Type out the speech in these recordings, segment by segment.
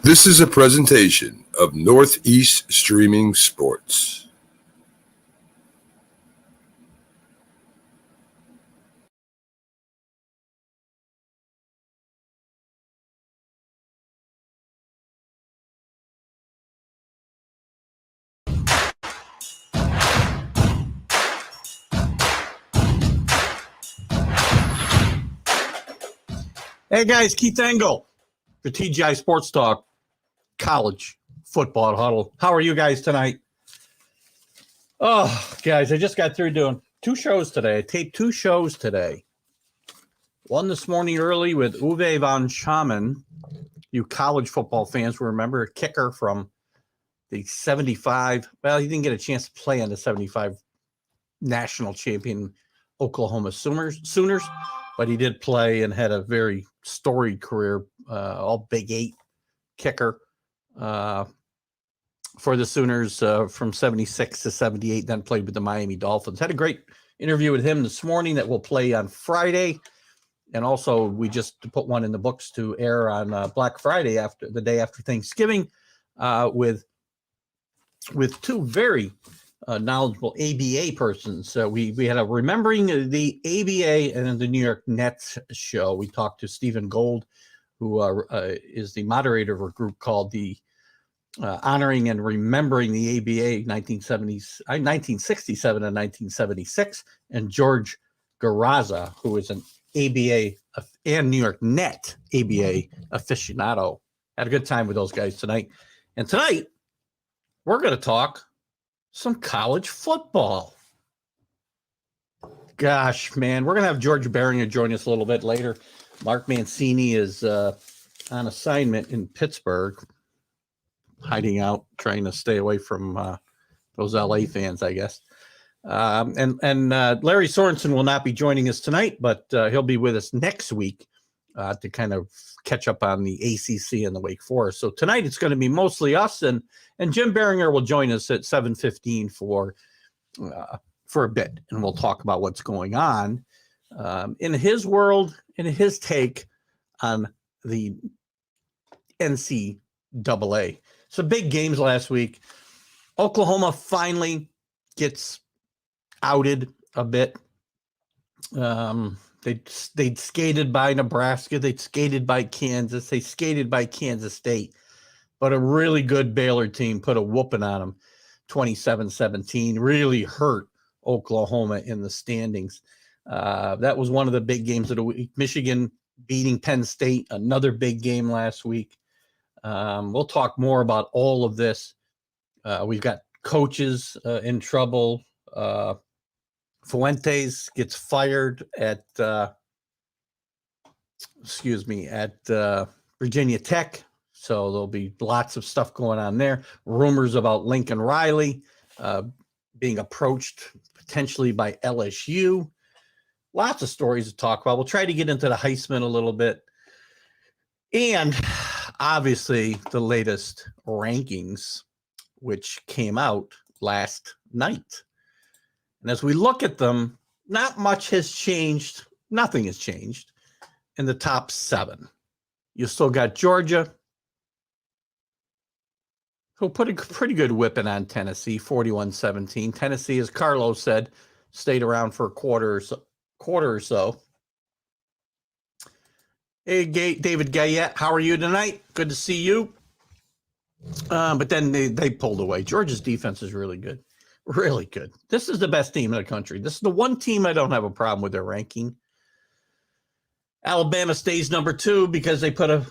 This is a presentation of Northeast Streaming Sports. Hey guys, Keith Engel for TGI Sports Talk, college football at Huddle. How are you guys tonight? Oh, guys, I just got through doing two shows today. I taped two shows today. One this morning early with Uwe von Schaman. You college football fans will remember a kicker from the 75. Well, he didn't get a chance to play on the 75 national champion Oklahoma Sooners, but he did play and had a very storied career, all Big Eight kicker for the Sooners from 76 to 78, then played with the Miami Dolphins. Had a great interview with him this morning that we'll play on Friday. And also we just put one in the books to air on Black Friday, after the day after Thanksgiving, with two very knowledgeable ABA persons. We had a Remembering the ABA and then the New York Nets show. We talked to Stephen Gold, who is the moderator of a group called the Honoring and Remembering the ABA 1967 and 1976, and George Garraza, who is an ABA and New York Net ABA aficionado. Had a good time with those guys tonight. And tonight, we're going to talk some college football. Gosh, man, we're going to have George Beringer join us a little bit later. Mark Mancini is on assignment in Pittsburgh, hiding out, trying to stay away from those LA fans, I guess. And Larry Sorensen will not be joining us tonight, but he'll be with us next week to kind of catch up on the ACC and the Wake Forest. So tonight it's going to be mostly us, and Jim Beringer will join us at 7:15 for a bit, and we'll talk about what's going on in his world, in his take on the NCAA. So big games last week. Oklahoma finally gets outed a bit. They'd skated by Nebraska. They'd skated by Kansas. They skated by Kansas State. But a really good Baylor team put a whooping on them, 27-17. Really hurt Oklahoma in the standings. That was one of the big games of the week. Michigan beating Penn State, another big game last week. We'll talk more about all of this. We've got coaches in trouble. Fuentes gets fired at Virginia Tech. So there'll be lots of stuff going on there. Rumors about Lincoln Riley being approached potentially by LSU. Lots of stories to talk about. We'll try to get into the Heisman a little bit. And obviously the latest rankings, which came out last night. And as we look at them, not much has changed. Nothing has changed in the top 7. You still got Georgia, who put a pretty good whipping on Tennessee, 41-17. Tennessee, as Carlos said, stayed around for a quarter or so. Hey, David Gayette, how are you tonight? Good to see you. But then they pulled away. Georgia's defense is really good. Really good. This is the best team in the country. This is the one team I don't have a problem with their ranking. Alabama stays number 2 because they put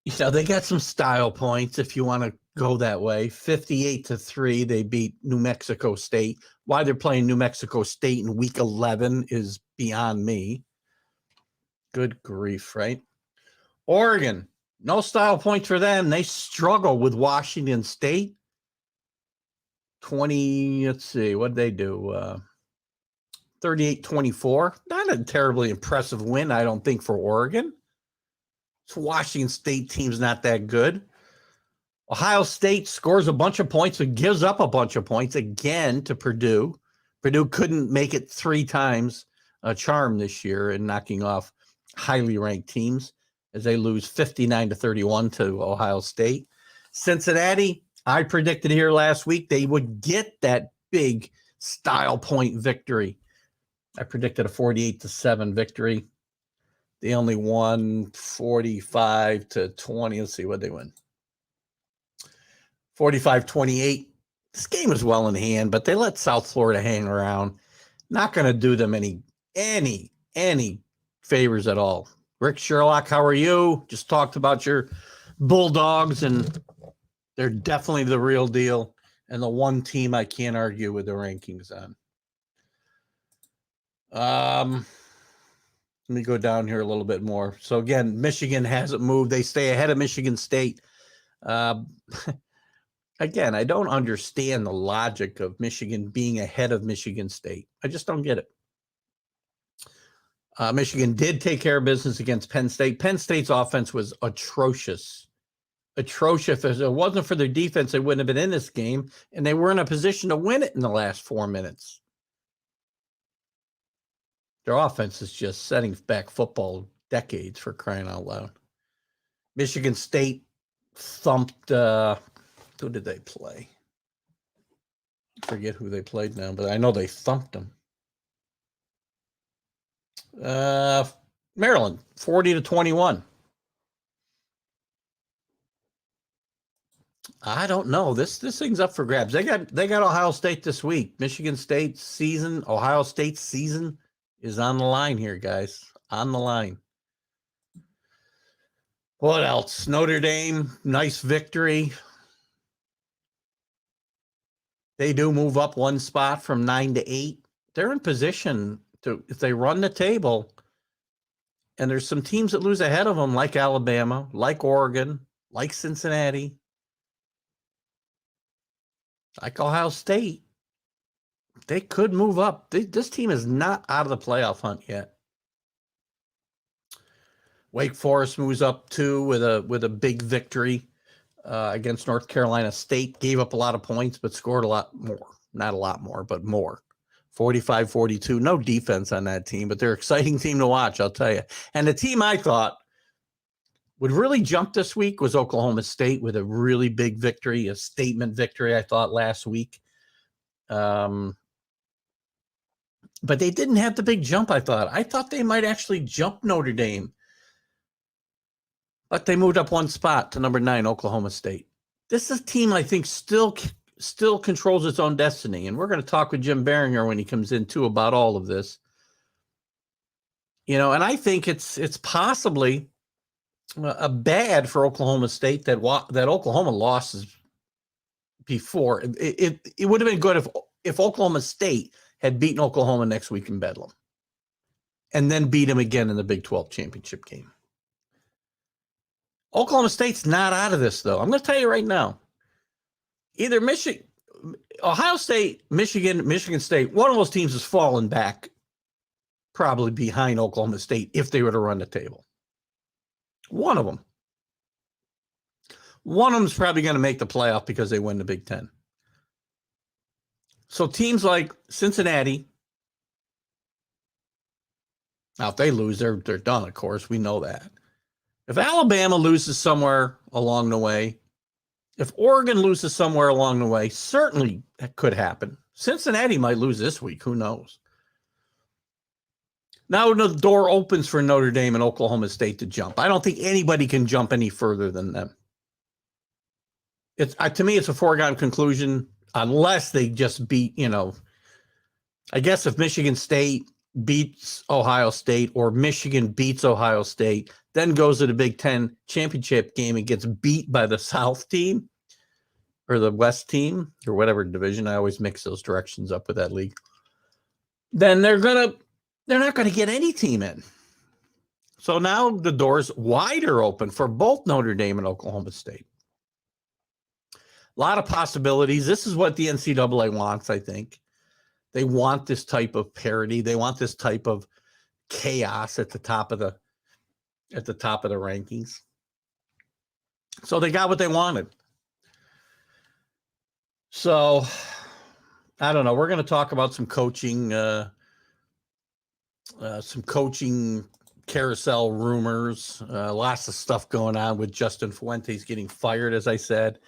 they got some style points, if you want to go that way. 58-3, they beat New Mexico State. Why they're playing New Mexico State in week 11 is beyond me. Good grief, right? Oregon, no style points for them. They struggle with Washington State. 20, let's see, what did they do? 38-24. Not a terribly impressive win, I don't think, for Oregon. This Washington State team's not that good. Ohio State scores a bunch of points and gives up a bunch of points again to Purdue. Purdue couldn't make it 3 times a charm this year in knocking off highly ranked teams. as they lose 59-31 to Ohio State. Cincinnati, I predicted here last week they would get that big style point victory. I predicted a 48-7 victory. They only won 45-20. Let's see what they win. 45-28. This game was well in hand, but they let South Florida hang around. Not going to do them any favors at all. Rick Sherlock, how are you? Just talked about your Bulldogs, and they're definitely the real deal, and the one team I can't argue with the rankings on. Let me go down here a little bit more. So again, Michigan hasn't moved. They stay ahead of Michigan State. Again, I don't understand the logic of Michigan being ahead of Michigan State. I just don't get it. Michigan did take care of business against Penn State. Penn State's offense was atrocious. Atrocious. If it wasn't for their defense, they wouldn't have been in this game, and they were in a position to win it in the last 4 minutes. Their offense is just setting back football decades, for crying out loud. Michigan State thumped, who did they play? I forget who they played now, but I know they thumped them. Maryland, 40-21. I don't know. This thing's up for grabs. They got Ohio State this week. Michigan State's season, Ohio State's season is on the line here, guys. On the line. What else? Notre Dame, nice victory. They do move up one spot from 9 to 8. They're in position to, if they run the table, and there's some teams that lose ahead of them, like Alabama, like Oregon, like Cincinnati, like Ohio State. They could move up. This team is not out of the playoff hunt yet. Wake Forest moves up 2 with a big victory against North Carolina State. Gave up a lot of points, but scored a lot more. Not a lot more, but more. 45-42. No defense on that team, but they're an exciting team to watch, I'll tell you. And the team I thought would really jump this week was Oklahoma State with a really big victory, a statement victory, I thought, last week. But they didn't have the big jump, I thought. I thought they might actually jump Notre Dame. But they moved up one spot to number 9, Oklahoma State. This is a team I think still controls its own destiny. And we're going to talk with Jim Behringer when he comes in, too, about all of this. You know, and I think it's possibly a bad for Oklahoma State that Oklahoma losses before. It would have been good if Oklahoma State had beaten Oklahoma next week in Bedlam and then beat them again in the Big 12 championship game. Oklahoma State's not out of this, though. I'm going to tell you right now. Either Ohio State, Michigan State, one of those teams has fallen back probably behind Oklahoma State if they were to run the table. One of them. One of them's probably going to make the playoff because they win the Big Ten. So teams like Cincinnati, now if they lose, they're done, of course. We know that. If Alabama loses somewhere along the way, if Oregon loses somewhere along the way, certainly that could happen. Cincinnati might lose this week. Who knows? Now the door opens for Notre Dame and Oklahoma State to jump. I don't think anybody can jump any further than them. To me, it's a foregone conclusion unless they just beat, I guess if Michigan State beats Ohio State or Michigan beats Ohio State, then goes to the Big Ten championship game and gets beat by the South team or the West team or whatever division. I always mix those directions up with that league. Then they're not going to get any team in. So now the door's wider open for both Notre Dame and Oklahoma State. A lot of possibilities. This is what the NCAA wants, I think. They want this type of parity. They want this type of chaos at the top of the rankings. So they got what they wanted. So I don't know. We're going to talk about some coaching carousel rumors, lots of stuff going on with Justin Fuentes getting fired, as I said.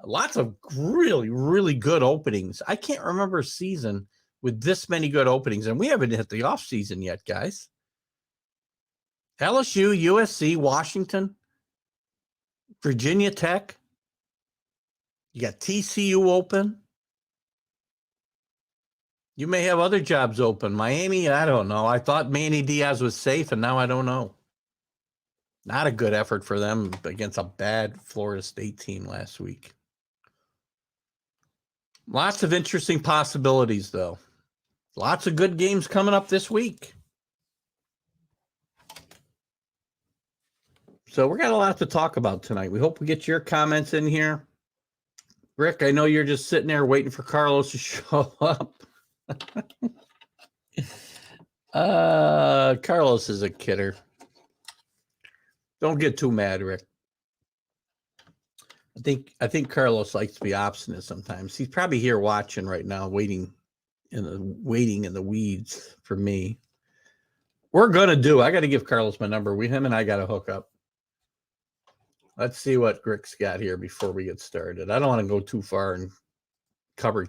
Lots of really, really good openings. I can't remember a season with this many good openings, and we haven't hit the off season yet, guys. LSU, USC, Washington, Virginia Tech. You got TCU open. You may have other jobs open. Miami, I don't know. I thought Manny Diaz was safe, and now I don't know. Not a good effort for them against a bad Florida State team last week. Lots of interesting possibilities, though. Lots of good games coming up this week. So we got a lot to talk about tonight. We hope we get your comments in here. Rick, I know you're just sitting there waiting for Carlos to show up. Carlos is a kidder. Don't get too mad, Rick. I think Carlos likes to be obstinate sometimes. He's probably here watching right now, waiting in the weeds for me. I got to give Carlos my number. Him and I got to hook up. Let's see what Rick's got here before we get started. I don't want to go too far and cover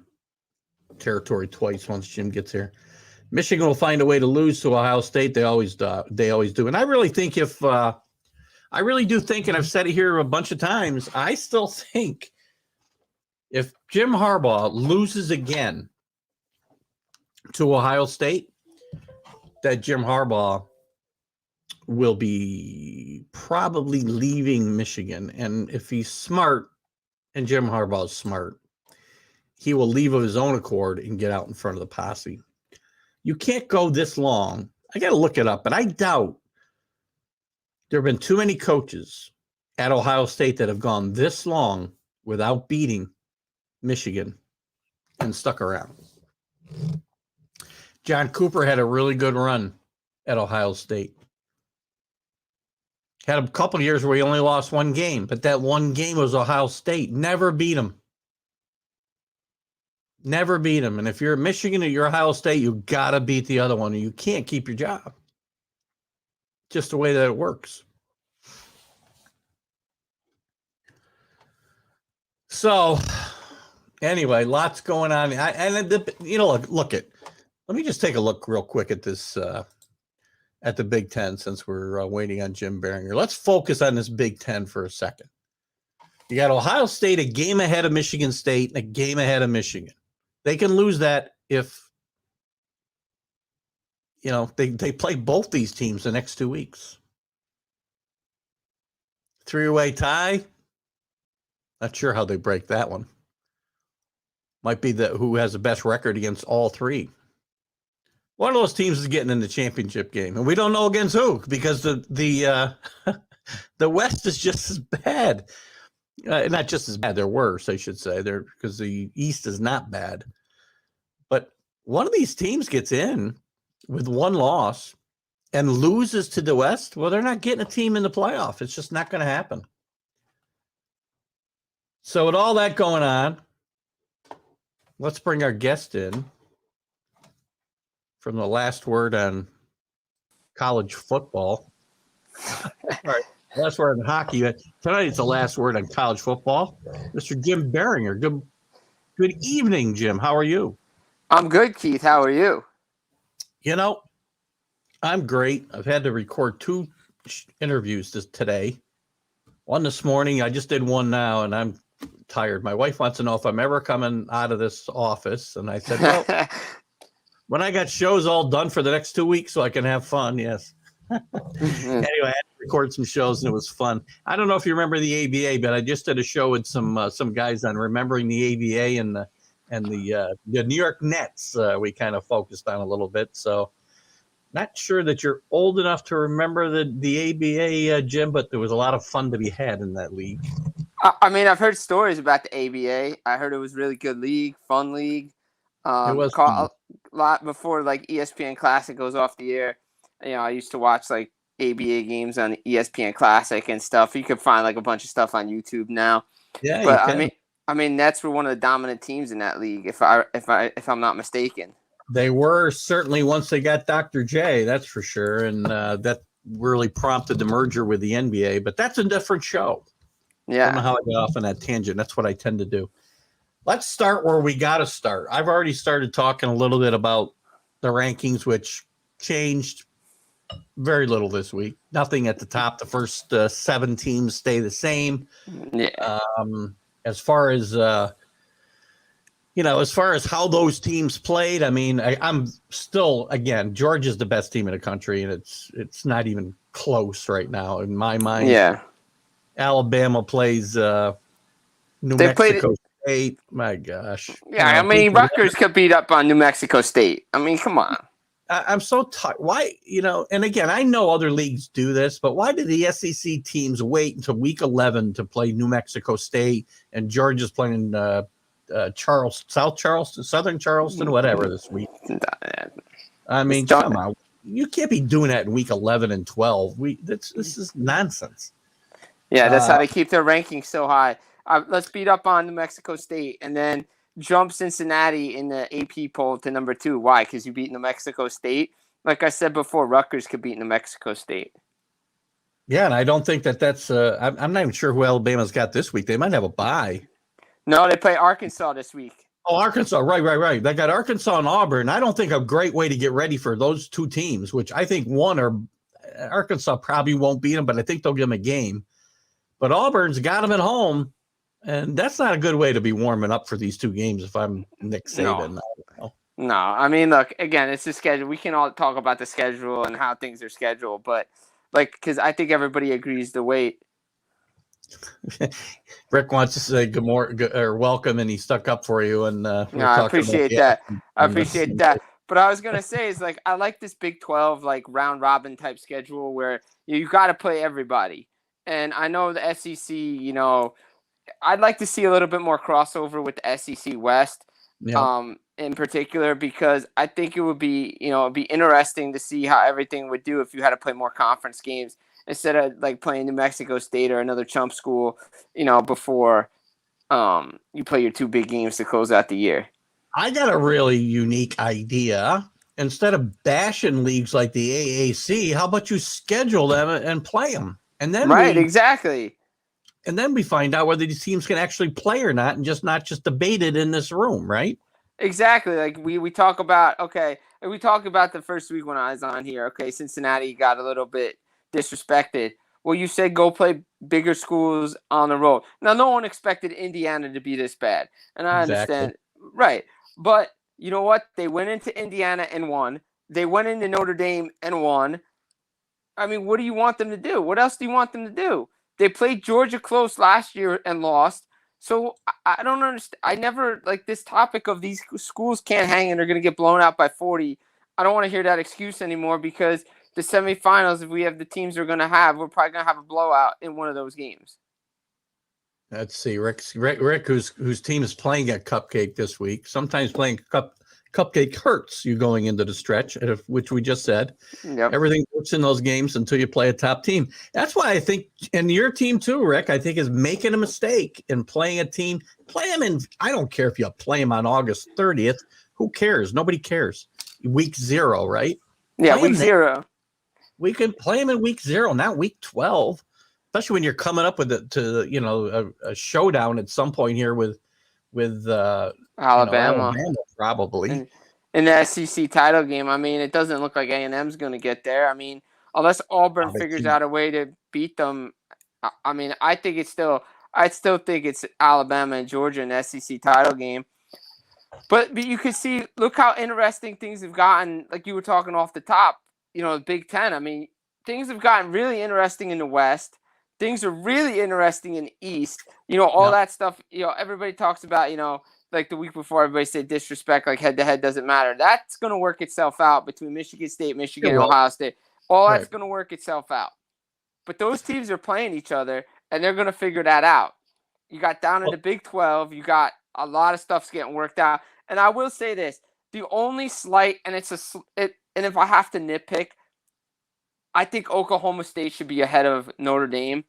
territory twice once Jim gets here. Michigan will find a way to lose to Ohio State. They always do. And I really think I really do think, and I've said it here a bunch of times, I still think if Jim Harbaugh loses again to Ohio State, that Jim Harbaugh will be probably leaving Michigan. And if he's smart, and Jim Harbaugh is smart, he will leave of his own accord and get out in front of the posse. You can't go this long. I got to look it up, but I doubt there have been too many coaches at Ohio State that have gone this long without beating Michigan and stuck around. John Cooper had a really good run at Ohio State. Had a couple of years where he only lost one game, but that one game was Ohio State. Never beat him. Never beat him. And if you're Michigan or you're Ohio State, you got to beat the other one, or you can't keep your job. Just the way that it works. So, anyway, lots going on. Let me just take a look real quick at this, at the Big Ten, since we're waiting on Jim Behringer. Let's focus on this Big Ten for a second. You got Ohio State a game ahead of Michigan State and a game ahead of Michigan. They can lose that if, they play both these teams the next 2 weeks. 3-way tie. Not sure how they break that one. Might be who has the best record against all three. One of those teams is getting in the championship game, and we don't know against who, because the West is just as bad. Not just as bad, they're worse, I should say. Because the East is not bad. But one of these teams gets in with one loss and loses to the West. Well, they're not getting a team in the playoff. It's just not going to happen. So with all that going on, let's bring our guest in from the last word on college football. All right. Last word on hockey. Tonight it's the last word on college football. Mr. Jim Behringer. Good evening, Jim. How are you? I'm good, Keith. How are you? I'm great. I've had to record 2 interviews today. One this morning. I just did one now, and I'm tired. My wife wants to know if I'm ever coming out of this office. And I said, well, when I got shows all done for the next 2 weeks so I can have fun, yes. Anyway, I had to record some shows, and it was fun. I don't know if you remember the ABA, but I just did a show with some guys on remembering the ABA and the New York Nets. We kind of focused on a little bit. So not sure that you're old enough to remember the ABA, Jim, but there was a lot of fun to be had in that league. I mean, I've heard stories about the ABA. I heard it was a really good league, fun league. It was a lot before like ESPN Classic goes off the air. I used to watch like ABA games on ESPN Classic and stuff. You could find like a bunch of stuff on YouTube now. Yeah, but I mean, Nets were one of the dominant teams in that league, if I'm not mistaken. They were certainly once they got Dr. J, that's for sure. And that really prompted the merger with the NBA, but that's a different show. I don't know Yeah. how I got off on that tangent. That's what I tend to do. Let's start where we got to start. I've already started talking a little bit about the rankings, which changed very little this week. Nothing at the top. The first 7 teams stay the same. Yeah. As far as as far as how those teams played, I mean, I'm still, again, Georgia's the best team in the country, and it's not even close right now in my mind. Yeah. Alabama plays New Mexico State. My gosh. Yeah, I mean, Rutgers could beat up on New Mexico State. I mean, come on. I'm so tired. Why, and again, I know other leagues do this, but why did the SEC teams wait until week 11 to play New Mexico State and Georgia's playing Southern Charleston, whatever this week? I mean, come on. You can't be doing that in week 11 and 12. This is nonsense. Yeah, that's how they keep their rankings so high. Let's beat up on New Mexico State and then jump Cincinnati in the AP poll to number 2. Why? Because you beat New Mexico State. Like I said before, Rutgers could beat New Mexico State. Yeah, and I don't think that's I'm not even sure who Alabama's got this week. They might have a bye. No, they play Arkansas this week. Oh, Arkansas. Right. They got Arkansas and Auburn. I don't think a great way to get ready for those 2 teams, which I think Arkansas probably won't beat them, but I think they'll give them a game. But Auburn's got them at home, and that's not a good way to be warming up for these 2 games if I'm Nick Saban. No, I mean, look, again, it's the schedule. We can all talk about the schedule and how things are scheduled, but because I think everybody agrees to wait. Rick wants to say good morning or welcome, and he stuck up for you. And I appreciate that. I appreciate that. But I was gonna say is I like this Big 12 round robin type schedule where you got to play everybody. And I know the SEC, I'd like to see a little bit more crossover with the SEC West, in particular, because I think it would be, it'd be interesting to see how everything would do if you had to play more conference games instead of playing New Mexico State or another chump school, before you play your 2 big games to close out the year. I got a really unique idea. Instead of bashing leagues like the AAC, how about you schedule them and play them? And then exactly. And then we find out whether these teams can actually play or not, and not just debate it in this room, right? Exactly. We talk about we talked about the first week when I was on here. Okay, Cincinnati got a little bit disrespected. Well, you said go play bigger schools on the road. Now, no one expected Indiana to be this bad, and I understand, right? But you know what? They went into Indiana and won. They went into Notre Dame and won. I mean, what do you want them to do? What else do you want them to do? They played Georgia close last year and lost. So I don't understand. I never this topic of these schools can't hang and they're going to get blown out by 40. I don't want to hear that excuse anymore because the semifinals, if we have the teams we're going to have, we're probably going to have a blowout in one of those games. Let's see. Rick, whose team is playing at Cupcake this week. Sometimes playing Cupcake hurts you going into the stretch, which we just said. Yep. Everything works in those games until you play a top team. That's why I think, and your team too, Rick, I think is making a mistake in playing a team. Play them in, I don't care if you play them on August 30th. Who cares? Nobody cares. Week 0, right? Yeah, week 0. We can play them in week 0, not week 12, especially when you're coming up with a showdown at some point here with Alabama probably in the SEC title game. I mean, it doesn't look like A&M's going to get there. I mean, unless Auburn figures out a way to beat them. I mean, I still think it's Alabama and Georgia in the SEC title game. But you can see, look how interesting things have gotten. Like you were talking off the top, the Big Ten. I mean, things have gotten really interesting in the West. Things are really interesting in the East. That stuff. Everybody talks about, the week before, everybody said disrespect, head-to-head doesn't matter. That's going to work itself out between Michigan State, Michigan, and Ohio State. That's going to work itself out. But those teams are playing each other, and they're going to figure that out. You got down in the Big 12. You got a lot of stuff's getting worked out. And I will say this. The only slight, and and if I have to nitpick, I think Oklahoma State should be ahead of Notre Dame.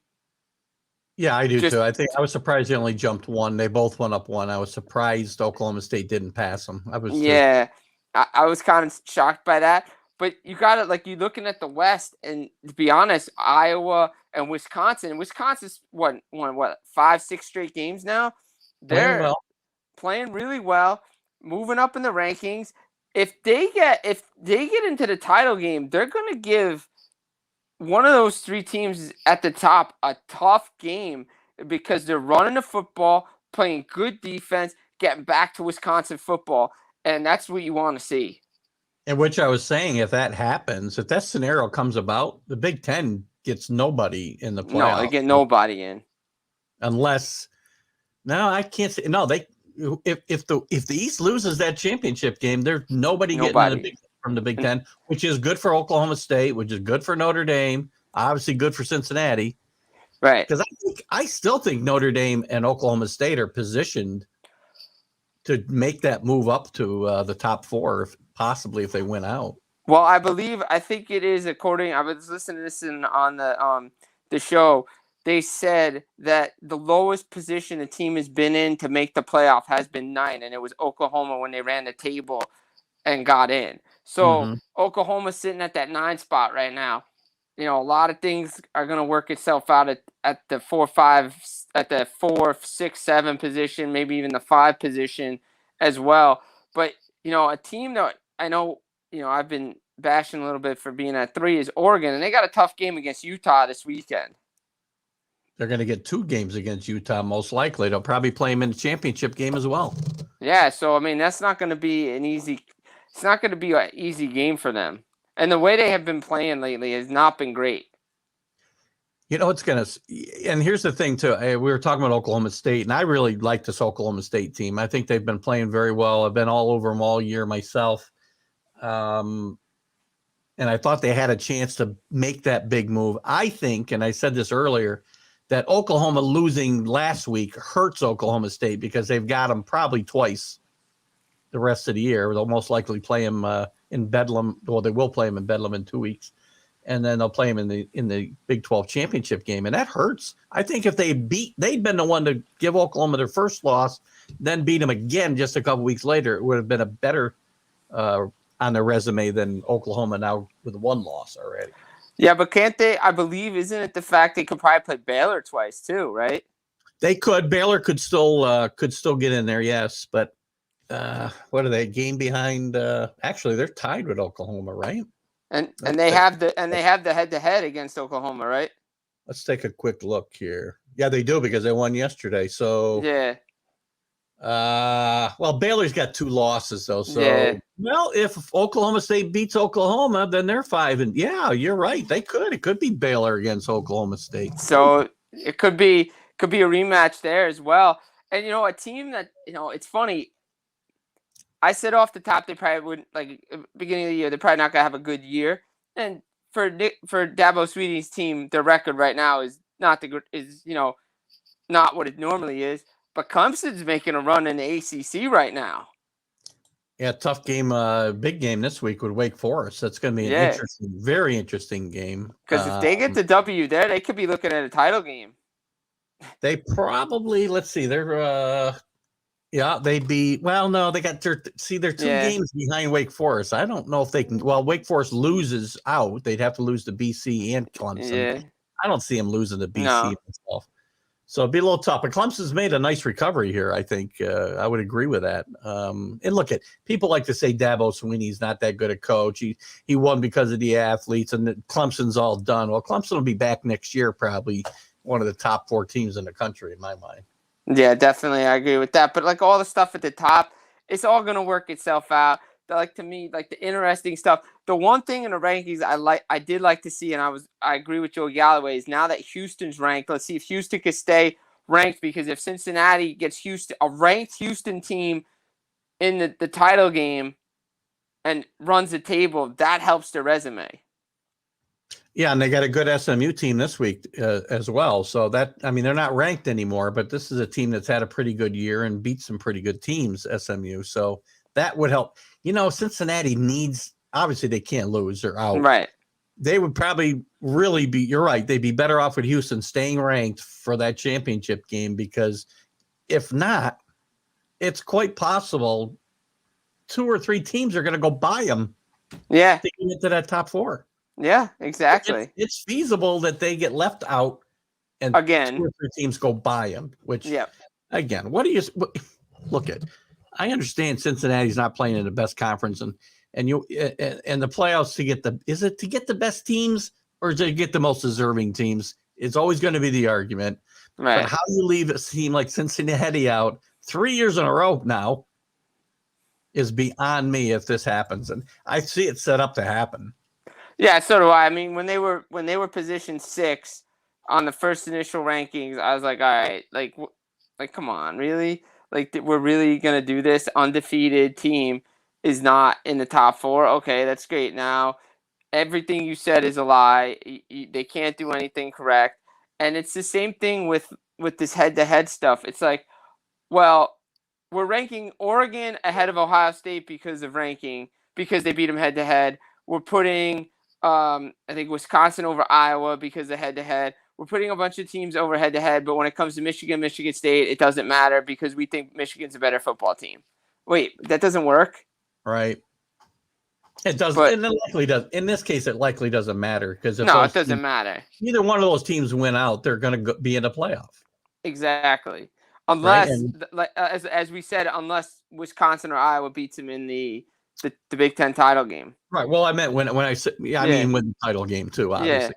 Yeah, I do too. I think I was surprised they only jumped 1. They both went up 1. I was surprised Oklahoma State didn't pass them. I was I was kind of shocked by that. But you got to, like, you looking at the West, and to be honest, Iowa and Wisconsin. Wisconsin's won 5-6 straight games now. Playing They're well. playing really well, moving up in the rankings. If they get into the title game, they're going to give one of those three teams at the top a tough game because they're running the football, playing good defense, getting back to Wisconsin football, and that's what you want to see. And which I was saying, if that happens, if that scenario comes about, the Big Ten gets nobody in the playoffs. No, they get nobody in. Unless, no, I can't say. No, they if the East loses that championship game, there's nobody getting from the Big Ten, which is good for Oklahoma State, which is good for Notre Dame, obviously good for Cincinnati. Right. Because I still think Notre Dame and Oklahoma State are positioned to make that move up to the top four, possibly if they win out. Well, I think it is according. I was listening to this on the show. They said that the lowest position a team has been in to make the playoff has been 9, and it was Oklahoma when they ran the table and got in. So Oklahoma's sitting at that 9 spot right now. A lot of things are going to work itself out at the 4, 5, at the 4, 6, 7 position, maybe even the 5 position as well. But a team that I know, I've been bashing a little bit for being at 3 is Oregon, and they got a tough game against Utah this weekend. They're going to get 2 games against Utah, most likely. They'll probably play them in the championship game as well. Yeah, so, that's not going to be it's not going to be an easy game for them. And the way they have been playing lately has not been great. It's going to – and here's the thing, too. We were talking about Oklahoma State, and I really like this Oklahoma State team. I think they've been playing very well. I've been all over them all year myself. And I thought they had a chance to make that big move. I think, and I said this earlier, that Oklahoma losing last week hurts Oklahoma State because they've got them probably twice the rest of the year. They'll most likely play them in Bedlam. Well, they will play them in Bedlam in 2 weeks, and then they'll play them in the Big 12 championship game, and that hurts. I think if they'd been the one to give Oklahoma their first loss, then beat them again just a couple weeks later, it would have been a better on their resume than Oklahoma now with 1 loss already. Yeah, but can't they? I believe, isn't it the fact they could probably play Baylor twice too, right? They could. Baylor could still get in there, yes. But what are they? Game behind? Actually, they're tied with Oklahoma, right? And they have the head-to-head against Oklahoma, right? Let's take a quick look here. Yeah, they do because they won yesterday. So yeah. Well, Baylor's got 2 losses though. So yeah. If Oklahoma State beats Oklahoma, then they're 5. And yeah, you're right. They could. It could be Baylor against Oklahoma State. So it could be a rematch there as well. And a team that it's funny. I said off the top they probably wouldn't, like, beginning of the year, they're probably not gonna have a good year. And for Dabo Swinney's team, their record right now is not not what it normally is. But Clemson's making a run in the ACC right now. Yeah, tough game, big game this week with Wake Forest. That's going to be an very interesting game. Because if they get the W there, they could be looking at a title game. They probably, let's see, they're, they'd be, well, no, they got they're 2 games behind Wake Forest. I don't know if they can, Wake Forest loses out. They'd have to lose to BC and Clemson. Yeah. I don't see them losing to BC themselves. So it'd be a little tough. But Clemson's made a nice recovery here, I think. I would agree with that. And look, people like to say Dabo Swinney's not that good a coach. He won because of the athletes, and Clemson's all done. Well, Clemson will be back next year, probably one of the top 4 teams in the country, in my mind. Yeah, definitely. I agree with that. But like all the stuff at the top, it's all going to work itself out. To me, like the interesting stuff. The one thing in the rankings I did like to see, and I agree with Joe Galloway, is now that Houston's ranked, let's see if Houston can stay ranked, because if Cincinnati gets a ranked Houston team in the title game and runs the table, that helps their resume. Yeah, and they got a good SMU team this week as well. So they're not ranked anymore, but this is a team that's had a pretty good year and beat some pretty good teams, SMU. So that would help. Cincinnati needs, obviously they can't lose. They're out. Right. They would probably really be, you're right, they'd be better off with Houston staying ranked for that championship game, because if not, it's quite possible 2 or 3 teams are going to go buy them Yeah. to get into that top 4. Yeah, exactly. It's feasible that they get left out and Again. 2 or 3 teams go by them, which, again, look at? I understand Cincinnati's not playing in the best conference and the playoffs is it to get the best teams or to get the most deserving teams? It's always going to be the argument. Right. But how do you leave a team like Cincinnati out 3 years in a row now is beyond me if this happens. And I see it set up to happen. Yeah, so do I. I mean, when they were positioned 6 on the first initial rankings, I was like, all right, like come on, really? Like, we're really gonna do this? Undefeated team is not in the top 4. Okay, that's great. Now, everything you said is a lie. They can't do anything correct, and it's the same thing with this head-to-head stuff. It's like, well, we're ranking Oregon ahead of Ohio State because of ranking, because they beat them head-to-head. We're putting I think Wisconsin over Iowa because of head-to-head. We're putting a bunch of teams over head-to-head, but when it comes to Michigan State, it doesn't matter because we think Michigan's a better football team. Wait, that doesn't work? Right. It does, and it likely does. In this case, it likely doesn't matter because it doesn't matter. Either one of those teams win out, they're going to be in the playoff. Exactly. Unless, as we said, unless Wisconsin or Iowa beats them in the Big Ten title game. Right. Well, I meant when I said, I mean with the title game too, obviously. Yeah.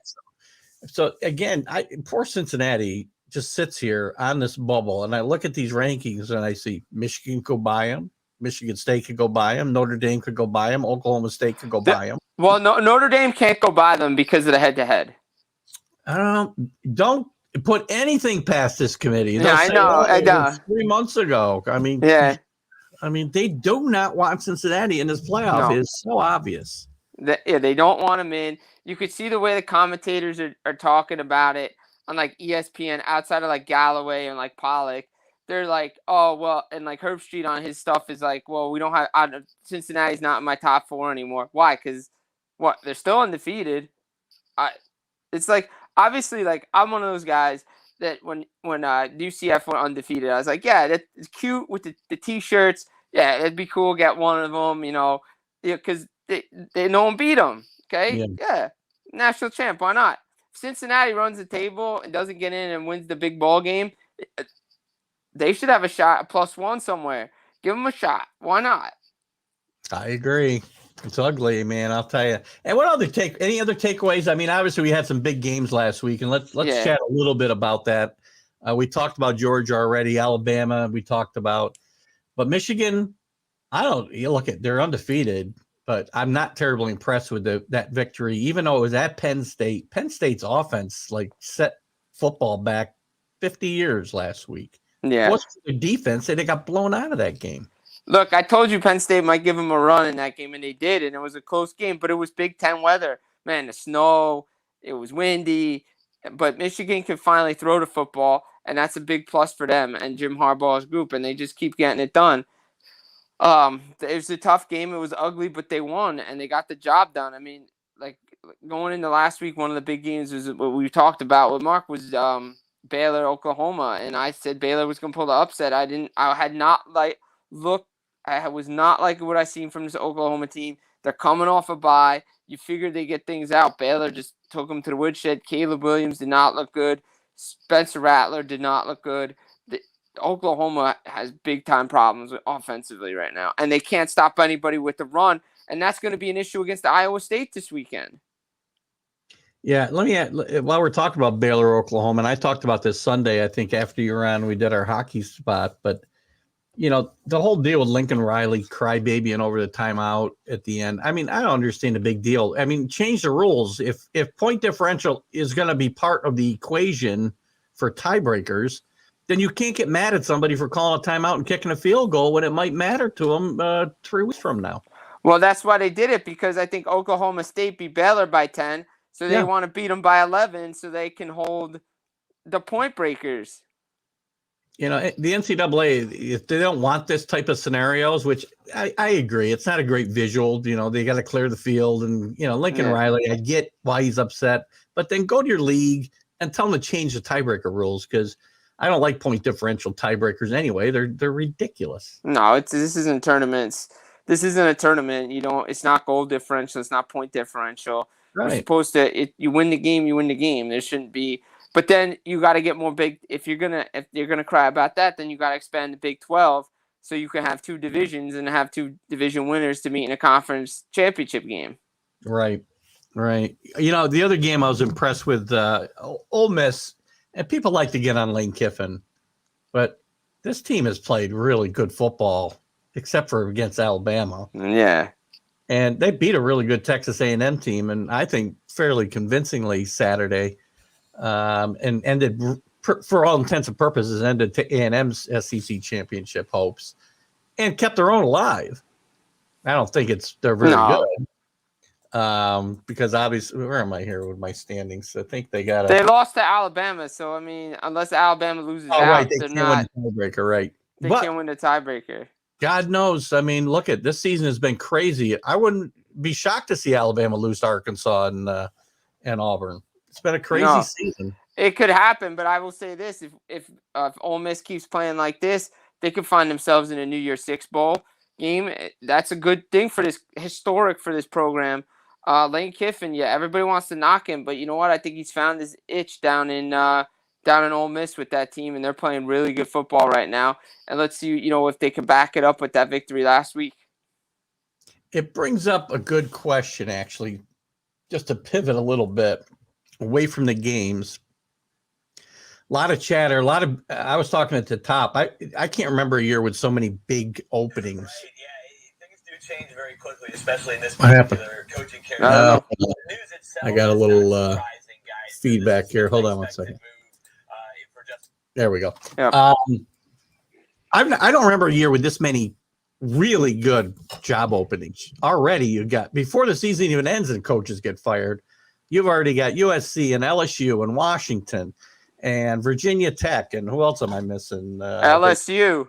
So again, poor Cincinnati just sits here on this bubble, and I look at these rankings and I see Michigan go by them, Michigan State could go by them, Notre Dame could go by them, Oklahoma State could go by them. Well, Notre Dame can't go by them because of the head-to-head. Don't put anything past this committee. Yeah, I know. 3 months ago. I mean, they do not want Cincinnati in this playoff. No. It's so obvious. They don't want them in. You could see the way the commentators are talking about it on like ESPN outside of like Galloway and like Pollock. They're like, oh, well, and like Herb Street on his stuff is like, well, we don't have Cincinnati's not in my top 4 anymore. Why? Because they're still undefeated. It's like, obviously, like, I'm one of those guys that when UCF went undefeated, I was like, yeah, that's cute with the T-shirts. Yeah, it'd be cool. Get one of them, because they no one beat them. Okay, yeah, national champ. Why not? If Cincinnati runs the table and doesn't get in and wins the big ball game, they should have a shot at +1 somewhere. Give them a shot. Why not? I agree. It's ugly, man. I'll tell you. And any other takeaways? I mean, obviously we had some big games last week, and let's chat a little bit about that. We talked about Georgia already, Alabama. We talked about, but Michigan. They're undefeated, but I'm not terribly impressed with that victory, even though it was at Penn State. Penn State's offense set football back 50 years last week. Yeah, what's the defense? And they got blown out of that game. Look, I told you Penn State might give them a run in that game, and they did, and it was a close game, but it was Big Ten weather. Man, the snow, it was windy, but Michigan can finally throw the football, and that's a big plus for them and Jim Harbaugh's group, and they just keep getting it done. It was a tough game. It was ugly, but they won, and they got the job done. I mean, like, going into last week, one of the big games was what we talked about with Mark was Baylor, Oklahoma, and I said Baylor was going to pull the upset. I was not liking what I seen from this Oklahoma team. They're coming off a bye. You figured they get things out. Baylor just took them to the woodshed. Caleb Williams did not look good. Spencer Rattler did not look good. Oklahoma has big-time problems offensively right now, and they can't stop anybody with the run, and that's going to be an issue against Iowa State this weekend. Yeah, while we're talking about Baylor, Oklahoma, and I talked about this Sunday, I think after you were on, we did our hockey spot, but the whole deal with Lincoln Riley crybabying over the timeout at the end. I mean, I don't understand the big deal. I mean, change the rules. If point differential is going to be part of the equation for tiebreakers, then you can't get mad at somebody for calling a timeout and kicking a field goal when it might matter to them 3 weeks from now. Well, that's why they did it, because I think Oklahoma State beat Baylor by 10, so they want to beat them by 11 so they can hold the point breakers. The NCAA, if they don't want this type of scenarios, which I agree, it's not a great visual. They got to clear the field, and Lincoln Riley, I get why he's upset, but then go to your league and tell them to change the tiebreaker rules, because I don't like point differential tiebreakers anyway. They're ridiculous. No, this isn't tournaments. this isn't a tournament. It's not goal differential. It's not point differential. Right. We're supposed to. You win the game. You win the game. There shouldn't be. But then you got to get more big. If you're gonna cry about that, then you got to expand the Big 12 so you can have 2 divisions and have 2 division winners to meet in a conference championship game. Right. The other game I was impressed with, Ole Miss, and people like to get on Lane Kiffin, but this team has played really good football, except for against Alabama. Yeah. And they beat a really good Texas A&M team, and I think fairly convincingly Saturday, and ended, for all intents and purposes, ended to A&M's SEC championship hopes, and kept their own alive. I don't think they're very good. Because obviously, where am I here with my standings? I think they lost to Alabama, so I mean, unless Alabama loses out, they can't win the tiebreaker, right? They can't win the tiebreaker. God knows. I mean, look at this season has been crazy. I wouldn't be shocked to see Alabama lose to Arkansas and Auburn. It's been a crazy season. It could happen, but I will say this: if Ole Miss keeps playing like this, they could find themselves in a New Year's Six bowl game. That's a good thing for this program. Lane Kiffin, everybody wants to knock him, but you know what? I think he's found his itch down in Ole Miss with that team, and they're playing really good football right now. And let's see, if they can back it up with that victory last week. It brings up a good question, actually, just to pivot a little bit away from the games. A lot of chatter, I was talking at the top. I can't remember a year with so many big openings. Right, yeah, things do change very quickly, especially in this particular coaching career. I got a little feedback here. Hold on one second. There we go. Yep. I don't remember a year with this many really good job openings. Already you got, before the season even ends and coaches get fired, you've already got USC and LSU and Washington and Virginia Tech, and who else am I missing? LSU.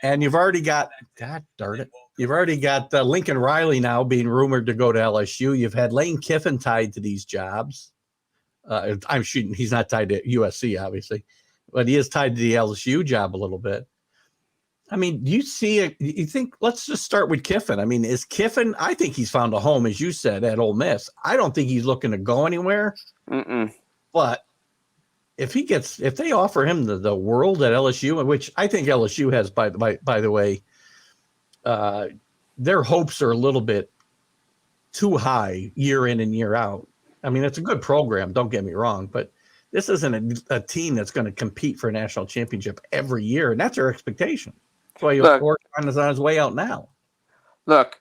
And you've already got, God darn it, you've already got Lincoln Riley now being rumored to go to LSU. You've had Lane Kiffin tied to these jobs. I'm shooting. He's not tied to USC, obviously, but he is tied to the LSU job a little bit. I mean, do you see it? You think, let's just start with Kiffin. I mean, is Kiffin, I think he's found a home, as you said, at Ole Miss. I don't think he's looking to go anywhere. But if they offer him the world at LSU, which I think LSU has, by the way, their hopes are a little bit too high year in and year out. I mean, it's a good program, don't get me wrong, but this isn't a team that's going to compete for a national championship every year, and that's our expectation. That's why Oregon is on his way out now. Look,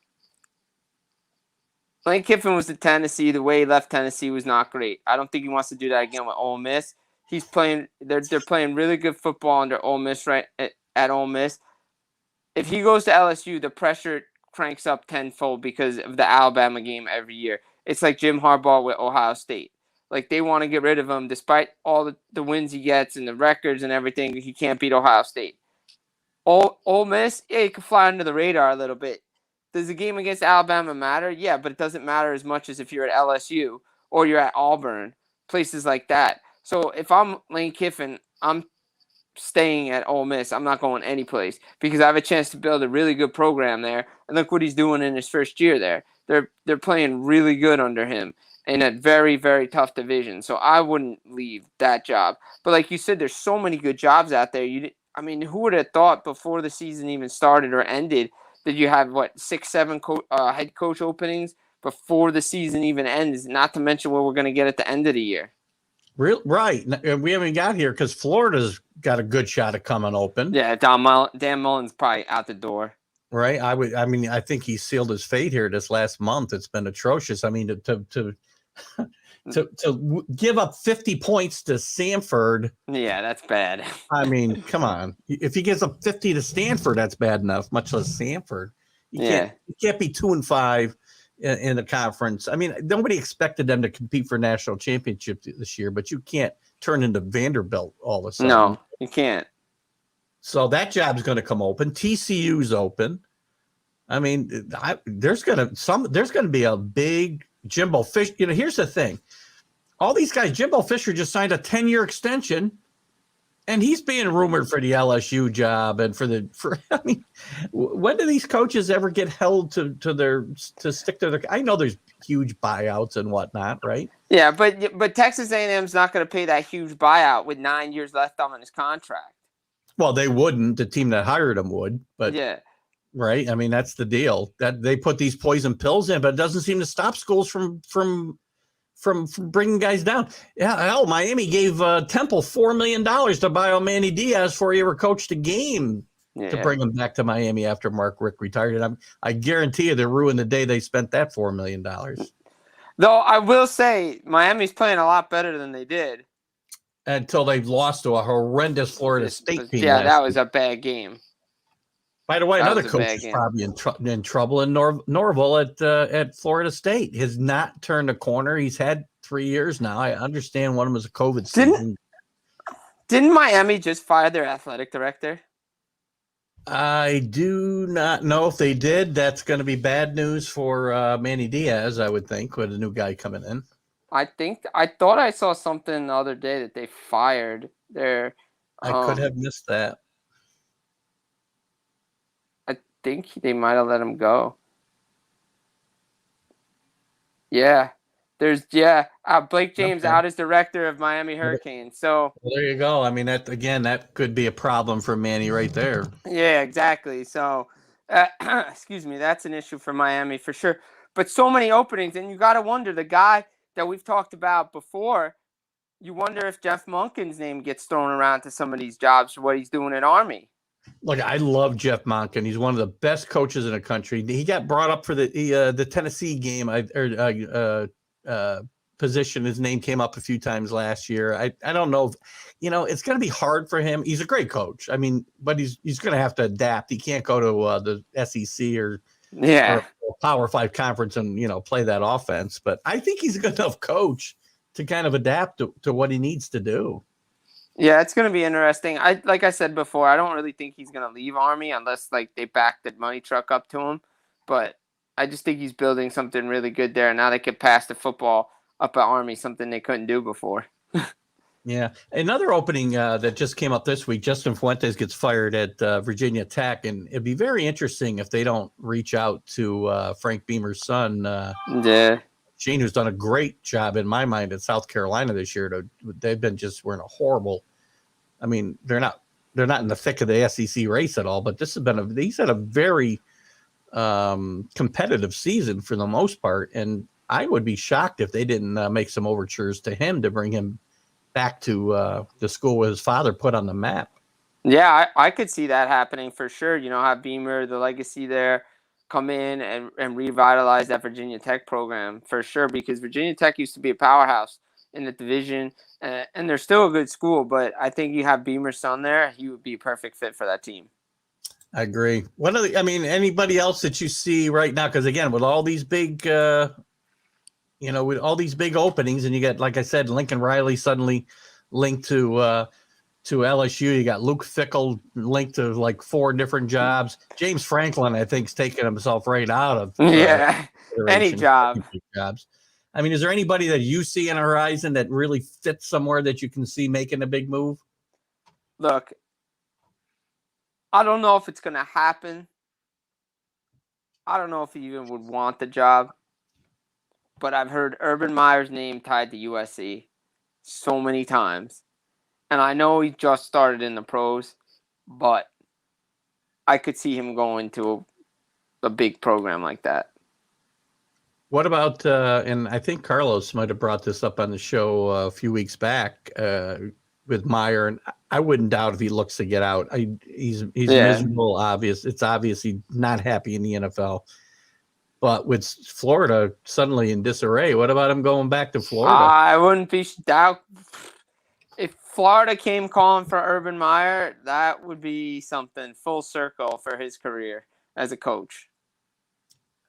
Lane Kiffin was at Tennessee. The way he left Tennessee was not great. I don't think he wants to do that again with Ole Miss. He's playing. They're playing really good football under Ole Miss right at Ole Miss. If he goes to LSU, the pressure cranks up tenfold because of the Alabama game every year. It's like Jim Harbaugh with Ohio State. Like, they want to get rid of him despite all the wins he gets and the records and everything. He can't beat Ohio State. Ole Miss, he can fly under the radar a little bit. Does the game against Alabama matter? Yeah, but it doesn't matter as much as if you're at LSU or you're at Auburn, places like that. So if I'm Lane Kiffin, I'm staying at Ole Miss. I'm not going anyplace because I have a chance to build a really good program there. And look what he's doing in his first year there. They're playing really good under him in a very, very tough division. So I wouldn't leave that job. But like you said, there's so many good jobs out there. Who would have thought before the season even started or ended that you have, 6, 7 head coach openings before the season even ends, not to mention what we're going to get at the end of the year. Right. We haven't got here because Florida's got a good shot at coming open. Yeah, Dan Mullen's probably out the door. Right. I think he sealed his fate here this last month. It's been atrocious. I mean, to give up 50 points to Samford. Yeah, that's bad. I mean, come on. If he gives up 50 to Stanford, that's bad enough, much less Samford. You can't be 2-5 in the conference. I mean, nobody expected them to compete for national championship this year, but you can't turn into Vanderbilt all of a sudden. No, you can't. So that job's going to come open. TCU's open. I mean, there's going to be a big Jimbo Fisher. Here's the thing. All these guys, Jimbo Fisher just signed a 10-year extension. And he's being rumored for the LSU job and I mean, when do these coaches ever get held to stick to their, I know there's huge buyouts and whatnot, right? Yeah, but Texas A&M's not going to pay that huge buyout with 9 years left on his contract. Well, they wouldn't. The team that hired him would, but yeah, right. I mean, that's the deal, that they put these poison pills in, but it doesn't seem to stop schools from bringing guys down. Yeah, hell, Miami gave Temple $4 million to buy out Manny Diaz before he ever coached a game to bring him back to Miami after Mark Richt retired. And I guarantee you they ruined the day they spent that $4 million. Though I will say Miami's playing a lot better than they did. Until they lost to a horrendous Florida State team. Yeah, that was a bad game. By the way, another coach is probably in trouble in Norville at Florida State. Has not turned a corner. He's had 3 years now. I understand one of them was a COVID season. Didn't Miami just fire their athletic director? I do not know if they did. That's going to be bad news for Manny Diaz, I would think, with a new guy coming in. I thought I saw something the other day that they fired their. I could have missed that. I think they might have let him go. Yeah. Blake James out as director of Miami Hurricanes. So well, there you go. I mean, that could be a problem for Manny right there. Yeah, exactly. So, excuse me, that's an issue for Miami for sure. But so many openings, and you got to wonder, the guy that we've talked about before, you wonder if Jeff Monken's name gets thrown around to some of these jobs for what he's doing at Army. Look, I love Jeff Monken. He's one of the best coaches in the country. He got brought up for the Tennessee game position. His name came up a few times last year. I don't know. It's going to be hard for him. He's a great coach. I mean, but he's going to have to adapt. He can't go to the SEC or Power 5 conference and play that offense. But I think he's a good enough coach to kind of adapt to what he needs to do. Yeah, it's going to be interesting. Like I said before, I don't really think he's going to leave Army unless they back the money truck up to him. But I just think he's building something really good there. Now they can pass the football up at Army, something they couldn't do before. Yeah. Another opening that just came up this week, Justin Fuentes gets fired at Virginia Tech, and it'd be very interesting if they don't reach out to Frank Beamer's son, Shane, who's done a great job in my mind at South Carolina this year. They've been we're in a horrible. I mean, they're not in the thick of the SEC race at all, but he's had a very competitive season for the most part, and I would be shocked if they didn't make some overtures to him to bring him back to the school where his father put on the map. Yeah, I could see that happening for sure. Have Beamer, the legacy there, come in and revitalize that Virginia Tech program for sure, because Virginia Tech used to be a powerhouse in the division, and they're still a good school, but I think you have Beamer's son there, he would be a perfect fit for that team. I agree. Anybody else that you see right now? Because again, with all these big, with all these big openings, and you get, like I said, Lincoln Riley suddenly linked to LSU. You got Luke Fickell linked to like 4 different jobs. James Franklin, I think, is taking himself right out of any jobs. I mean, is there anybody that you see in a horizon that really fits somewhere that you can see making a big move? Look, I don't know if it's going to happen. I don't know if he even would want the job. But I've heard Urban Meyer's name tied to USC so many times. And I know he just started in the pros, but I could see him going to a big program like that. What about, and I think Carlos might have brought this up on the show a few weeks back with Meyer, and I wouldn't doubt if he looks to get out. He's miserable, obvious. It's obvious he's not happy in the NFL. But with Florida suddenly in disarray, what about him going back to Florida? I wouldn't be doubt. If Florida came calling for Urban Meyer, that would be something full circle for his career as a coach.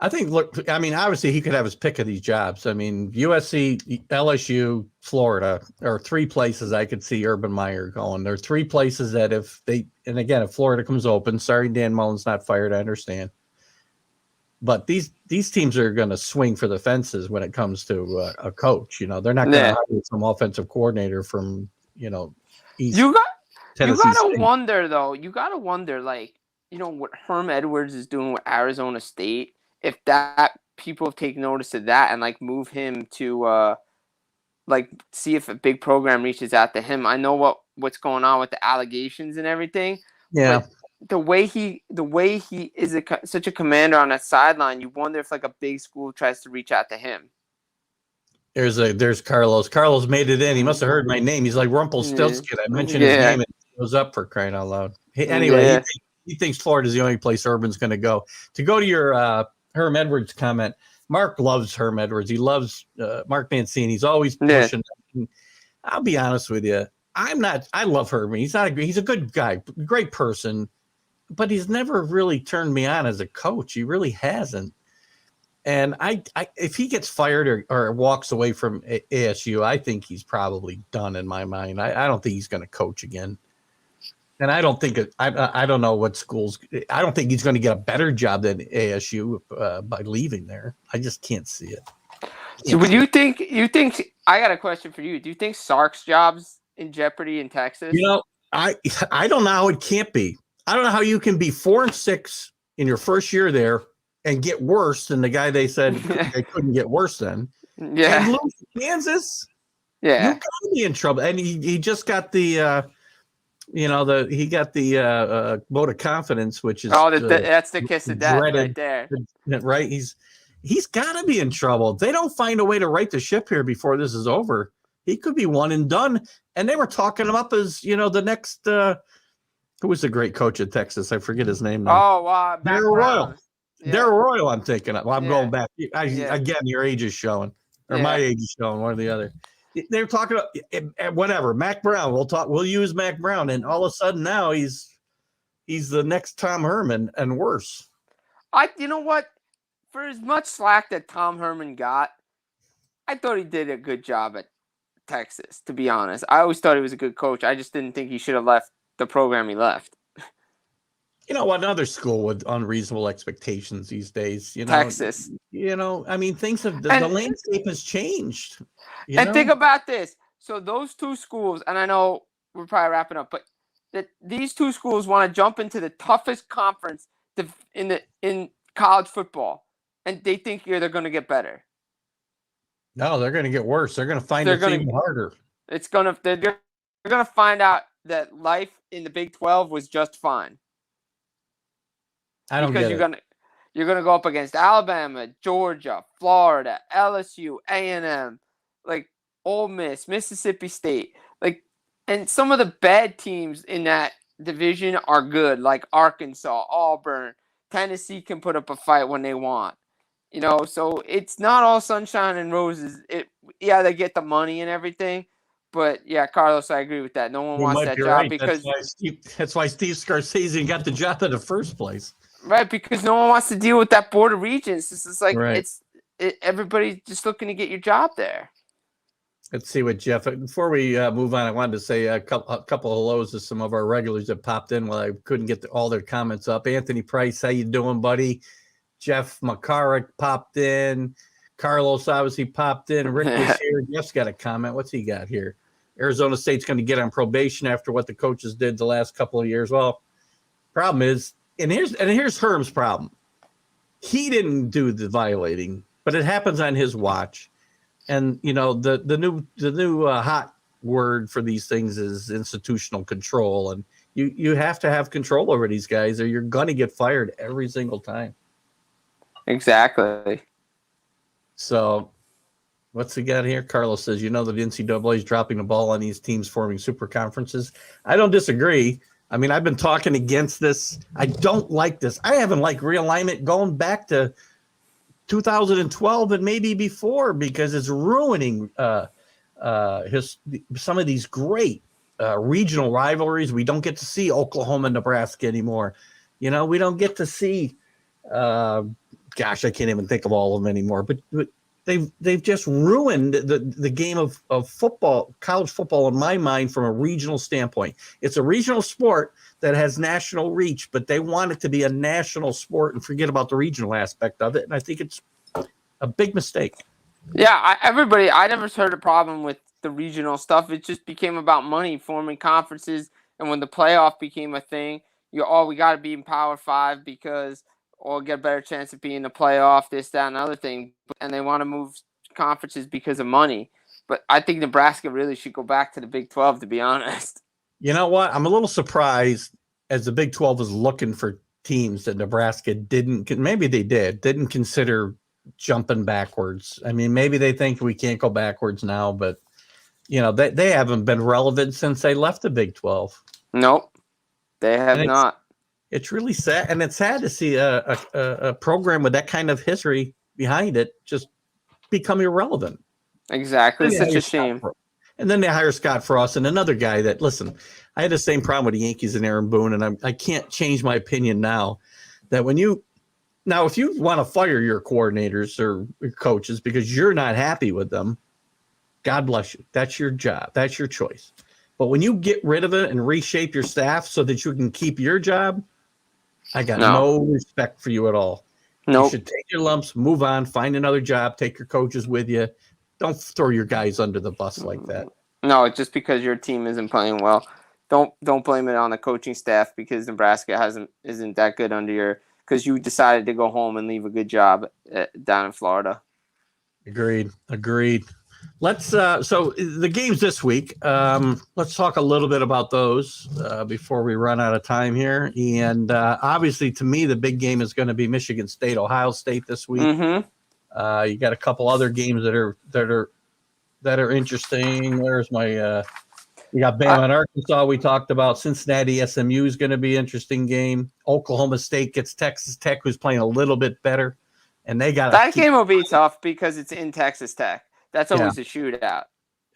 I think, obviously he could have his pick of these jobs. I mean, USC, LSU, Florida are 3 places I could see Urban Meyer going. There are 3 places that if Florida comes open, sorry, Dan Mullen's not fired, I understand. But these teams are going to swing for the fences when it comes to a coach. They're not going to hire some offensive coordinator from, east. Tennessee You gotta State. wonder though. You gotta wonder, like, what Herm Edwards is doing with Arizona State. If that people have taken notice of that and like move him to like see if a big program reaches out to him. I know what's going on with the allegations and everything. Yeah. But the way he is such a commander on that sideline, you wonder if like a big school tries to reach out to him. There's Carlos. Carlos made it in. He must have heard my name. He's like Rumpelstiltskin. I mentioned his name and he goes up for crying out loud. Anyway, he thinks Florida's the only place Urban's going to go. To go to your Herm Edwards comment, Mark loves Herm Edwards. He loves Mark Mancini. He's always pushing. Yeah. I'll be honest with you. I love Herm. He's a good guy, great person, but he's never really turned me on as a coach. He really hasn't. And if he gets fired or walks away from ASU, I think he's probably done in my mind. I don't think he's going to coach again. And I don't think I don't know what schools. I don't think he's going to get a better job than ASU by leaving there. I just can't see it. So would you think? I got a question for you. Do you think Sark's job's in jeopardy in Texas? I don't know how it can't be. I don't know how you can be 4-6 in your first year there and get worse than the guy they said they couldn't get worse than. Yeah. And lose to Kansas. Yeah. You gotta be in trouble. And he just got the he got the vote of confidence, which is that's the kiss of death dreaded, right there. Right. He's gotta be in trouble. If they don't find a way to right the ship here before this is over, he could be one and done. And they were talking him up as, the next who was the great coach at Texas? I forget his name now. Oh, Darryl Royal. Yeah. Darryl Royal, I'm thinking of. Well, I'm going back. Again, your age is showing, or my age is showing, one or the other. They're talking about whatever. Mac Brown. We'll use Mac Brown, and all of a sudden now he's the next Tom Herman and worse. You know what? For as much slack that Tom Herman got, I thought he did a good job at Texas. To be honest, I always thought he was a good coach. I just didn't think he should have left the program he left. Another school with unreasonable expectations these days, Texas. I mean, things have the landscape has changed. Think about this. So those two schools, and I know we're probably wrapping up, but these two schools want to jump into the toughest conference in college football, and they think they're going to get better. No, they're going to get worse. They're going to find it even harder. They're going to find out that life in the Big 12 was just fine. I don't get it. You're gonna go up against Alabama, Georgia, Florida, LSU, A&M, like Ole Miss, Mississippi State, and some of the bad teams in that division are good, like Arkansas, Auburn, Tennessee can put up a fight when they want, So it's not all sunshine and roses. They get the money and everything, but yeah, Carlos, I agree with that. No one wants that job because that's why Steve Scarsese got the job in the first place. Right, because no one wants to deal with that Board of Regents. This is like everybody's just looking to get your job there. Let's see what Jeff. Before we move on, I wanted to say a couple of hellos to some of our regulars that popped in while I couldn't get all their comments up. Anthony Price, how you doing, buddy? Jeff McCarrick popped in. Carlos obviously popped in. Rick was here. Jeff's got a comment. What's he got here? Arizona State's going to get on probation after what the coaches did the last couple of years. Well, problem is. And here's Herm's problem. He didn't do the violating, but it happens on his watch. And the new hot word for these things is institutional control. And you have to have control over these guys, or you're gonna get fired every single time. Exactly. So, what's he got here? Carlos says, the NCAA is dropping the ball on these teams forming super conferences. I don't disagree. I mean, I've been talking against this. I don't like this. I haven't liked realignment going back to 2012 and maybe before because it's ruining some of these great regional rivalries. We don't get to see Oklahoma and Nebraska anymore. We don't get to see I can't even think of all of them anymore. But they've just ruined the game of football, college football, in my mind, from a regional standpoint. It's a regional sport that has national reach, but they want it to be a national sport and forget about the regional aspect of it. And I think it's a big mistake. Yeah, I never heard a problem with the regional stuff. It just became about money, forming conferences, And when the playoff became a thing, we got to be in Power 5 because or get a better chance of being in the playoff, this, that, and other thing. And they want to move conferences because of money. But I think Nebraska really should go back to the Big 12, to be honest. You know what? I'm a little surprised as the Big 12 was looking for teams that Nebraska didn't consider jumping backwards. I mean, maybe they think we can't go backwards now, but they haven't been relevant since they left the Big 12. Nope, they have not. It's really sad, and it's sad to see a program with that kind of history behind it just become irrelevant. Exactly, it's such a shame. And then they hire Scott Frost and another guy that, listen, I had the same problem with the Yankees and Aaron Boone, and I can't change my opinion now that if you want to fire your coordinators or your coaches because you're not happy with them, God bless you. That's your job. That's your choice. But when you get rid of it and reshape your staff so that you can keep your job, I got no respect for you at all. Nope. You should take your lumps, move on, find another job, take your coaches with you. Don't throw your guys under the bus like that. No, just because your team isn't playing well. Don't blame it on the coaching staff because Nebraska isn't that good because you decided to go home and leave a good job down in Florida. Agreed. Let's so the games this week. Let's talk a little bit about those before we run out of time here. And obviously, to me, the big game is going to be Michigan State, Ohio State this week. Mm-hmm. You got a couple other games that are interesting. Where's my? We got Bama and Arkansas. We talked about Cincinnati. SMU is going to be an interesting game. Oklahoma State gets Texas Tech, who's playing a little bit better, and they got that game will be tough because it's in Texas Tech. That's always a shootout.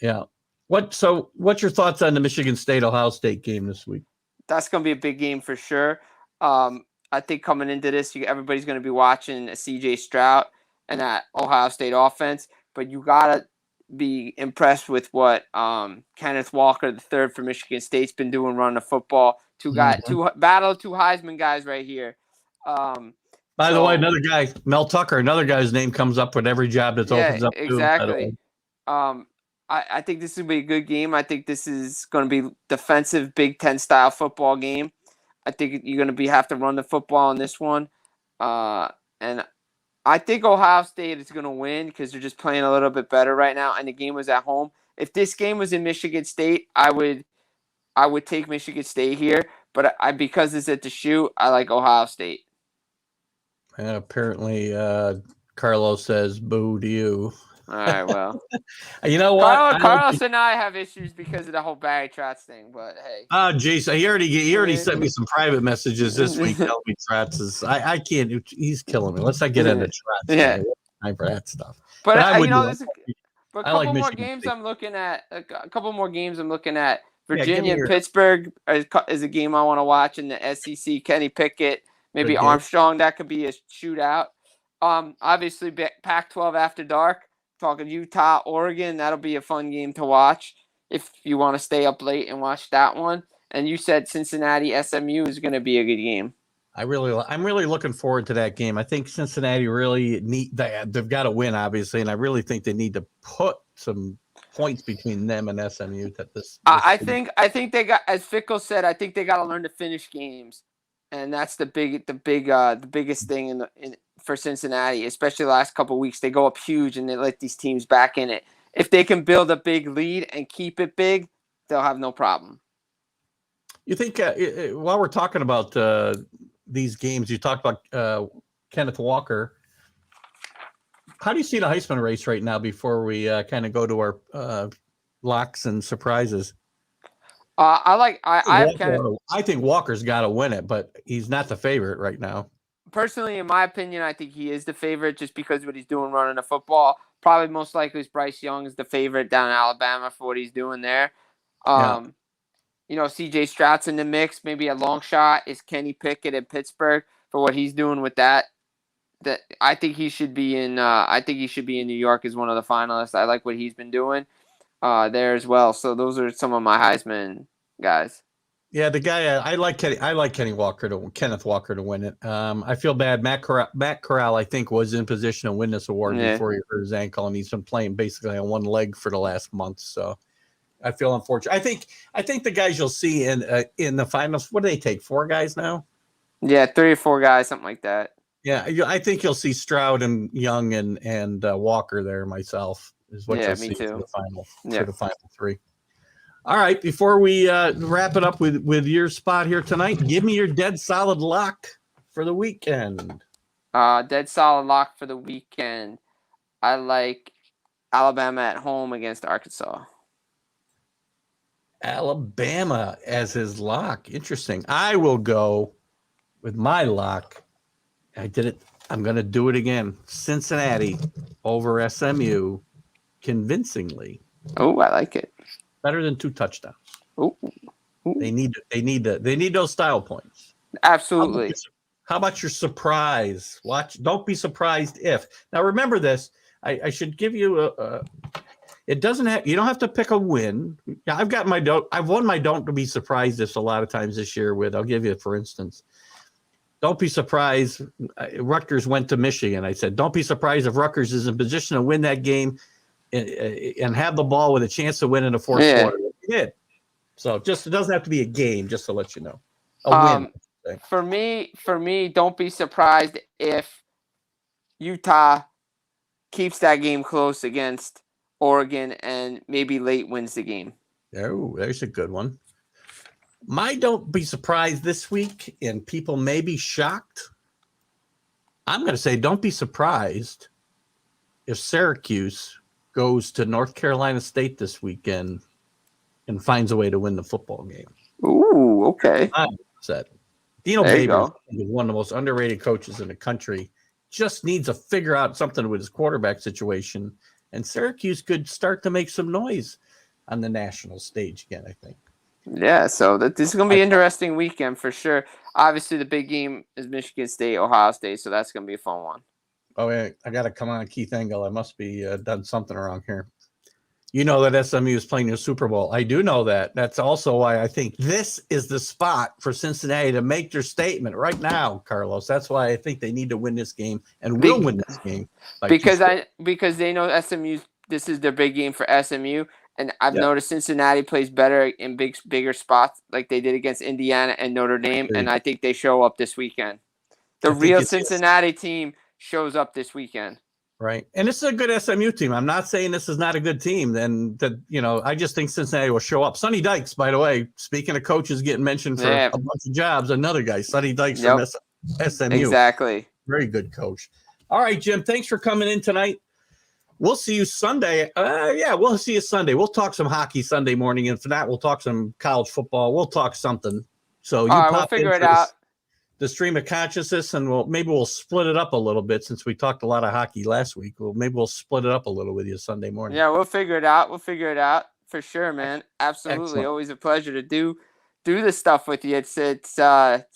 Yeah. What's your thoughts on the Michigan State Ohio State game this week? That's going to be a big game for sure. I think coming into this, everybody's going to be watching CJ Stroud and that Ohio State offense, but you got to be impressed with what Kenneth Walker, III for Michigan State's been doing running the football. Two Heisman guys right here. By the way, another guy, Mel Tucker, another guy's name comes up with every job that opens up. Exactly. I think this will be a good game. I think this is going to be defensive Big Ten style football game. I think you're going to have to run the football in this one. And I think Ohio State is going to win because they're just playing a little bit better right now, and the game was at home. If this game was in Michigan State, I would take Michigan State here, but because it's at the shoe, I like Ohio State. And apparently, Carlos says boo to you. All right, well. You know what? Carlos and I have issues because of the whole Barry Trotz thing, but hey. Oh, geez. He already sent me some private messages this week telling me Trotz is – I can't – he's killing me. Let's not get into Trotz. Yeah. Time for that stuff. But a couple more games I'm looking at. Virginia and Pittsburgh is a game I want to watch in the SEC. Kenny Pickett, maybe Armstrong. That could be a shootout. Obviously, Pac-12 after dark. Talking Utah, Oregon, that'll be a fun game to watch if you want to stay up late and watch that one. And you said Cincinnati SMU is going to be a good game. I'm really looking forward to that game. I think Cincinnati really they've got to win, obviously, and I really think they need to put some points between them and SMU. I think they got, as Fickle said, I think they got to learn to finish games, and that's the biggest thing for Cincinnati, especially the last couple of weeks. They go up huge and they let these teams back in it. If they can build a big lead and keep it big, they'll have no problem. You think while we're talking about these games, you talked about Kenneth Walker. How do you see the Heisman race right now before we kind of go to our locks and surprises? I think Walker's got to win it, but he's not the favorite right now. Personally, in my opinion, I think he is the favorite just because of what he's doing running the football. Probably most likely Bryce Young is the favorite down in Alabama for what he's doing there. CJ Stroud's in the mix. Maybe a long shot is Kenny Pickett in Pittsburgh for what he's doing with that. That I think he should be in. New York as one of the finalists. I like what he's been doing there as well. So those are some of my Heisman guys. Yeah, the guy I like Kenneth Walker to win it. I feel bad. Matt Corral, I think, was in position to win this award before he hurt his ankle, and he's been playing basically on one leg for the last month. So I feel unfortunate. I think the guys you'll see in the finals. What do they take? 4 guys now? Yeah, 3 or 4 guys, something like that. Yeah, I think you'll see Stroud and Young and Walker there. Myself is what you'll see too. for the final Yeah. for the final 3. All right, before we wrap it up with your spot here tonight, give me your dead solid lock for the weekend. Dead solid lock for the weekend. I like Alabama at home against Arkansas. Alabama as his lock. Interesting. I will go with my lock. I did it. I'm going to do it again. Cincinnati over SMU convincingly. Oh, I like it. Better than 2 touchdowns. Ooh. They need those style points. Absolutely. How about your surprise? Don't be surprised if. Now remember this. I should give you it doesn't have, you don't have to pick a win. I've got my don't. I've won my don't be surprised if a lot of times this year with. I'll give you for instance. Don't be surprised. Rutgers went to Michigan. I said, don't be surprised if Rutgers is in position to win that game and have the ball with a chance to win in the fourth quarter. They did. So it doesn't have to be a game, just to let you know. A win. For me, don't be surprised if Utah keeps that game close against Oregon and maybe late wins the game. Oh, there's a good one. My don't be surprised this week, and people may be shocked. I'm going to say don't be surprised if Syracuse goes to North Carolina State this weekend and finds a way to win the football game. Ooh, okay. I'm upset. Dino Babers is one of the most underrated coaches in the country. Just needs to figure out something with his quarterback situation, and Syracuse could start to make some noise on the national stage again, I think. Yeah, so this is going to be an interesting weekend for sure. Obviously, the big game is Michigan State, Ohio State, so that's going to be a fun one. Oh, yeah, I got to come on, Keith Engel. I must be done something wrong here. You know that SMU is playing the Super Bowl. I do know that. That's also why I think this is the spot for Cincinnati to make their statement right now, Carlos. That's why I think they need to win this game and will win this game. Because they know SMU. This is their big game for SMU. And I've noticed Cincinnati plays better in bigger spots like they did against Indiana and Notre Dame, and I think they show up this weekend. The real Cincinnati team shows up this weekend. Right. And this is a good SMU team. I'm not saying this is not a good team. I just think Cincinnati will show up. Sonny Dykes, by the way, speaking of coaches getting mentioned for a bunch of jobs, another guy, Sonny Dykes from SMU. Exactly. Very good coach. All right, Jim, thanks for coming in tonight. We'll see you Sunday. We'll see you Sunday. We'll talk some hockey Sunday morning. And for that, we'll talk some college football. We'll talk something. So we'll figure it out. The stream of consciousness, and we'll split it up a little bit since we talked a lot of hockey last week. We'll split it up a little with you Sunday morning. Yeah, we'll figure it out. We'll figure it out for sure, man. Absolutely. Excellent. Always a pleasure to do this stuff with you. It's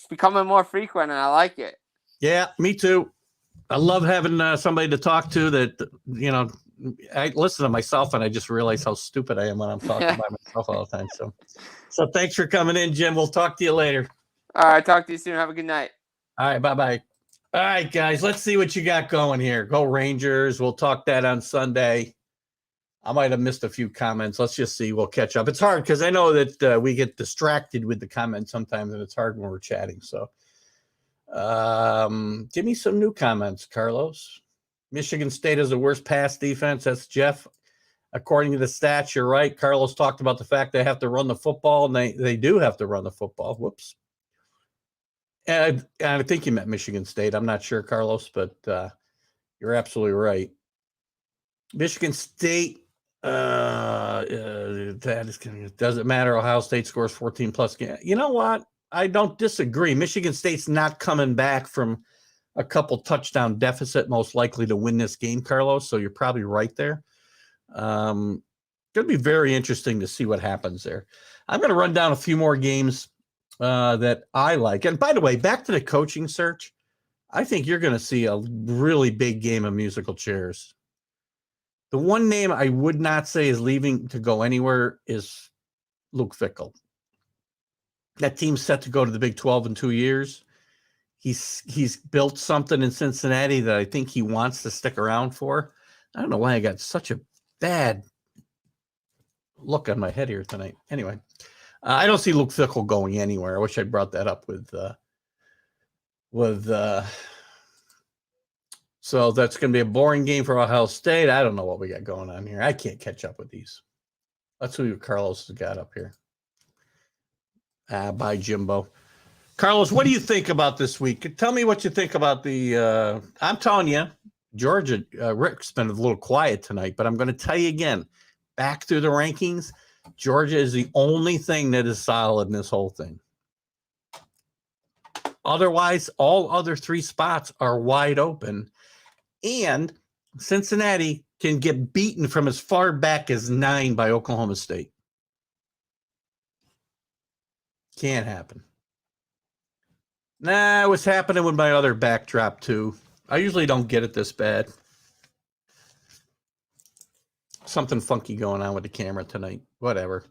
becoming more frequent, and I like it. Yeah, me too. I love having somebody to talk to that, I listen to myself and I just realize how stupid I am when I'm talking by myself all the time. So thanks for coming in, Jim. We'll talk to you later. All right. Talk to you soon. Have a good night. All right. Bye-bye. All right, guys, let's see what you got going here. Go Rangers. We'll talk that on Sunday. I might have missed a few comments. Let's just see. We'll catch up. It's hard because I know that we get distracted with the comments sometimes and it's hard when we're chatting. So give me some new comments, Carlos. Michigan State has the worst pass defense. That's Jeff. According to the stats, you're right. Carlos talked about the fact they have to run the football, and they do have to run the football. Whoops. And I think you meant Michigan State. I'm not sure, Carlos, but you're absolutely right. Michigan State, doesn't matter. Ohio State scores 14-plus games. You know what? I don't disagree. Michigan State's not coming back from a couple touchdown deficit, most likely to win this game, Carlos. So you're probably right there. Going to be very interesting to see what happens there. I'm going to run down a few more games that I like. And by the way, back to the coaching search, I think you're going to see a really big game of musical chairs. The one name I would not say is leaving to go anywhere is Luke Fickell. That team's set to go to the Big 12 in 2 years. He's built something in Cincinnati that I think he wants to stick around for. I don't know why I got such a bad look on my head here tonight. Anyway, I don't see Luke Fickell going anywhere. I wish I brought that up with so that's going to be a boring game for Ohio State. I don't know what we got going on here. I can't catch up with these. Let's see what Carlos has got up here. Bye, Jimbo. Carlos, what do you think about this week? Tell me what you think about the I'm telling you, Georgia, Rick's been a little quiet tonight, but I'm going to tell you again, back through the rankings, Georgia is the only thing that is solid in this whole thing. Otherwise, all other 3 spots are wide open. And Cincinnati can get beaten from as far back as 9 by Oklahoma State. Can't happen. Nah, it was happening with my other backdrop too. I usually don't get it this bad. Something funky going on with the camera tonight. Whatever.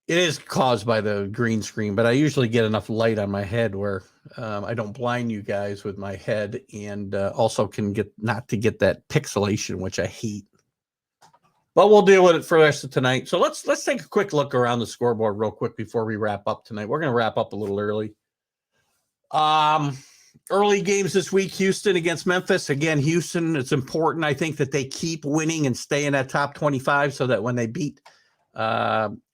It is caused by the green screen, but I usually get enough light on my head where I don't blind you guys with my head, and also can get not to get that pixelation, which I hate. But we'll deal with it for the rest of tonight. So let's take a quick look around the scoreboard real quick before we wrap up tonight. We're going to wrap up a little early. Early games this week, Houston against Memphis. Again, Houston, it's important, I think, that they keep winning and stay in that top 25 so that when they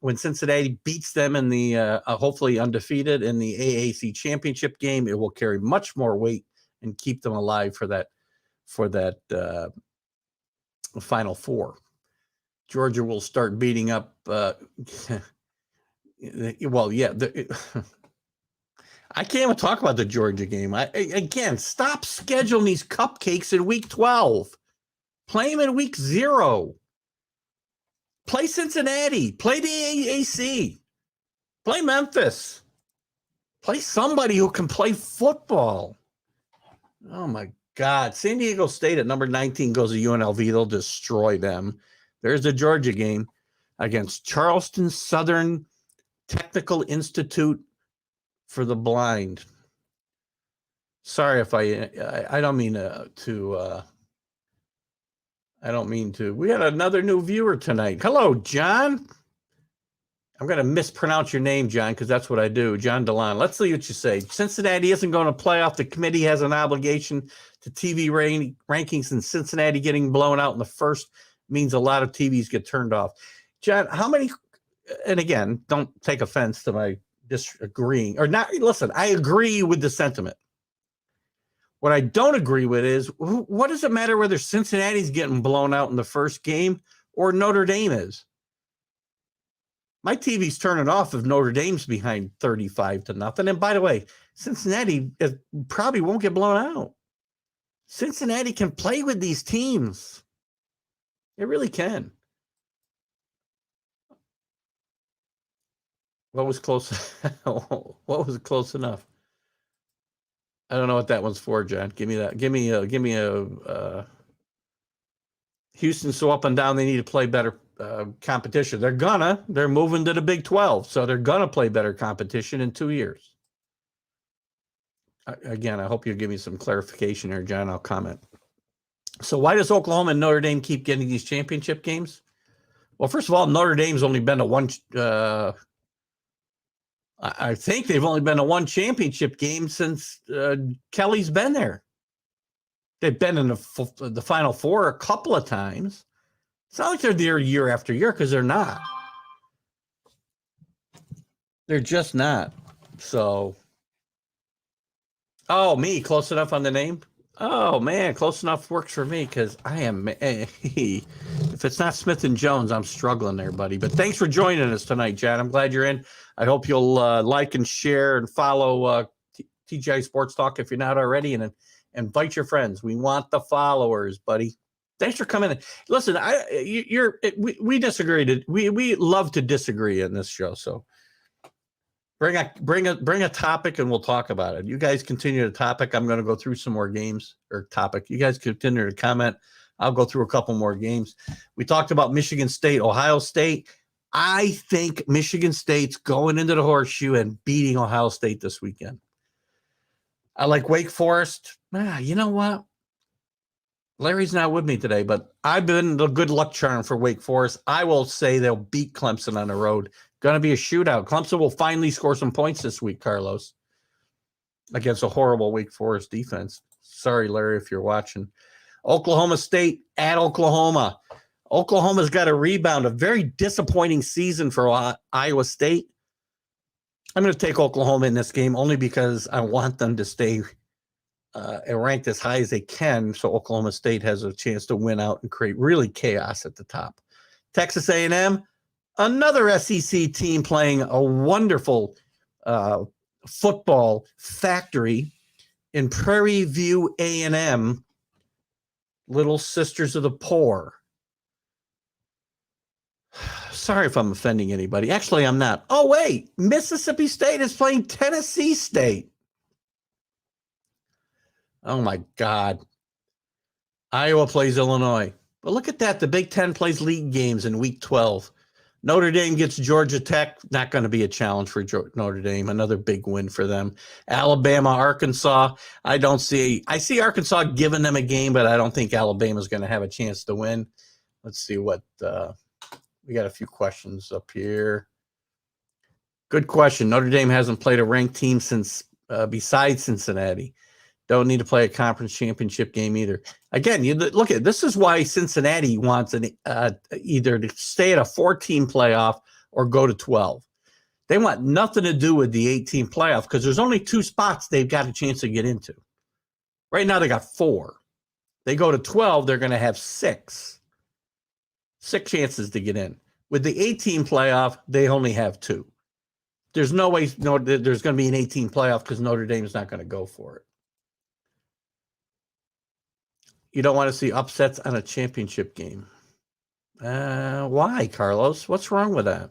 when Cincinnati beats them in the hopefully undefeated in the AAC championship game, it will carry much more weight and keep them alive for that Final Four. Georgia will start beating up. I can't even talk about the Georgia game. Again, stop scheduling these cupcakes in week 12. Play them in week 0. Play Cincinnati. Play the AAC. Play Memphis. Play somebody who can play football. Oh, my God. San Diego State at number 19 goes to UNLV. They'll destroy them. There's the Georgia game against Charleston Southern Technical Institute for the Blind. Sorry if I don't mean to. I don't mean to. We got another new viewer tonight. Hello, John. I'm going to mispronounce your name, John, because that's what I do. John DeLon. Let's see what you say. Cincinnati isn't going to playoff. The committee has an obligation to TV rankings, and Cincinnati getting blown out in the first means a lot of TVs get turned off. John, how many, and again, don't take offense to my disagreeing, or not, listen, I agree with the sentiment. What I don't agree with is, what does it matter whether Cincinnati's getting blown out in the first game or Notre Dame is? My TV's turning off if Notre Dame's behind 35-0. And by the way, Cincinnati probably won't get blown out. Cincinnati can play with these teams. It really can. What was close? What was close enough? I don't know what that one's for, John. Give me that. Give me a Houston's so up and down. They need to play better competition. They're moving to the Big 12, so they're gonna play better competition in 2 years. Again, I hope you'll give me some clarification here, John. I'll comment. So why does Oklahoma and Notre Dame keep getting these championship games? Well, first of all, Notre Dame's only been to one. I think they've only been to one championship game since Kelly's been there. They've been in the Final Four a couple of times. It's not like they're there year after year, because they're not. They're just not. So, me, close enough on the name? Oh, man, close enough works for me, because I am, if it's not Smith & Jones, I'm struggling there, buddy. But thanks for joining us tonight, John. I'm glad you're in. I hope you'll like and share and follow TGI Sports Talk if you're not already, and invite your friends. We want the followers, buddy. Thanks for coming in. Listen, we disagreed. We love to disagree in this show, so bring a topic and we'll talk about it. You guys continue the topic. I'm going to go through some more games or topic. You guys continue to comment. I'll go through a couple more games. We talked about Michigan State, Ohio State. I think Michigan State's going into the horseshoe and beating Ohio State this weekend. I like Wake Forest. You know what? Larry's not with me today, but I've been the good luck charm for Wake Forest. I will say they'll beat Clemson on the road. Going to be a shootout. Clemson will finally score some points this week, Carlos, against a horrible Wake Forest defense. Sorry, Larry, if you're watching. Oklahoma State at Oklahoma. Oklahoma's got a rebound, a very disappointing season for Iowa State. I'm going to take Oklahoma in this game only because I want them to stay ranked as high as they can, so Oklahoma State has a chance to win out and create really chaos at the top. Texas A&M, another SEC team playing a wonderful football factory in Prairie View A&M, Little Sisters of the Poor. Sorry if I'm offending anybody. Actually, I'm not. Oh, wait. Mississippi State is playing Tennessee State. Oh, my God. Iowa plays Illinois. But look at that. The Big Ten plays league games in Week 12. Notre Dame gets Georgia Tech. Not going to be a challenge for Notre Dame. Another big win for them. Alabama, Arkansas. I see Arkansas giving them a game, but I don't think Alabama's going to have a chance to win. Let's see what we got a few questions up here. Good question. Notre Dame hasn't played a ranked team since besides Cincinnati. Don't need to play a conference championship game either. Again, you look at this is why Cincinnati wants either to stay at a 14 playoff or go to 12. They want nothing to do with the 18 playoff because there's only 2 spots they've got a chance to get into. Right now they got 4. They go to 12, they're going to have 6 chances to get in. With the 18 playoff, they only have 2. There's no way there's going to be an 18 playoff because Notre Dame is not going to go for it. You don't want to see upsets on a championship game. Why, Carlos? What's wrong with that?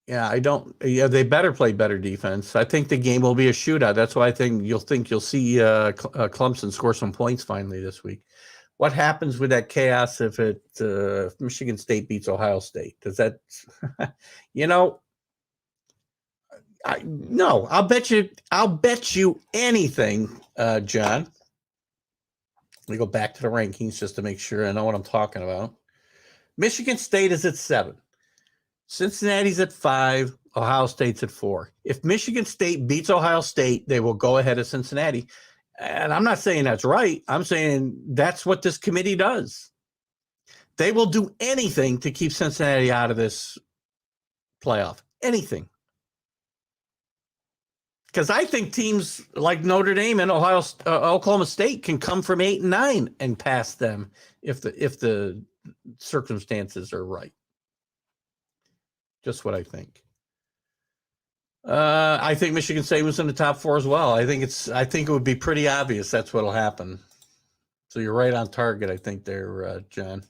Yeah, I don't. Yeah, they better play better defense. I think the game will be a shootout. That's why I think you'll see Clemson score some points finally this week. What happens with that chaos if Michigan State beats Ohio State? Does that, no, I'll bet you anything, John. Let me go back to the rankings just to make sure I know what I'm talking about. Michigan State is at 7. Cincinnati's at 5. Ohio State's at 4. If Michigan State beats Ohio State, they will go ahead of Cincinnati. And I'm not saying that's right. I'm saying that's what this committee does. They will do anything to keep Cincinnati out of this playoff. Anything. Because I think teams like Notre Dame and Oklahoma State can come from 8 and 9 and pass them if the circumstances are right. Just what I think. I think Michigan State was in the top 4 as well. I think it would be pretty obvious that's what'll happen. So you're right on target, I think there, John.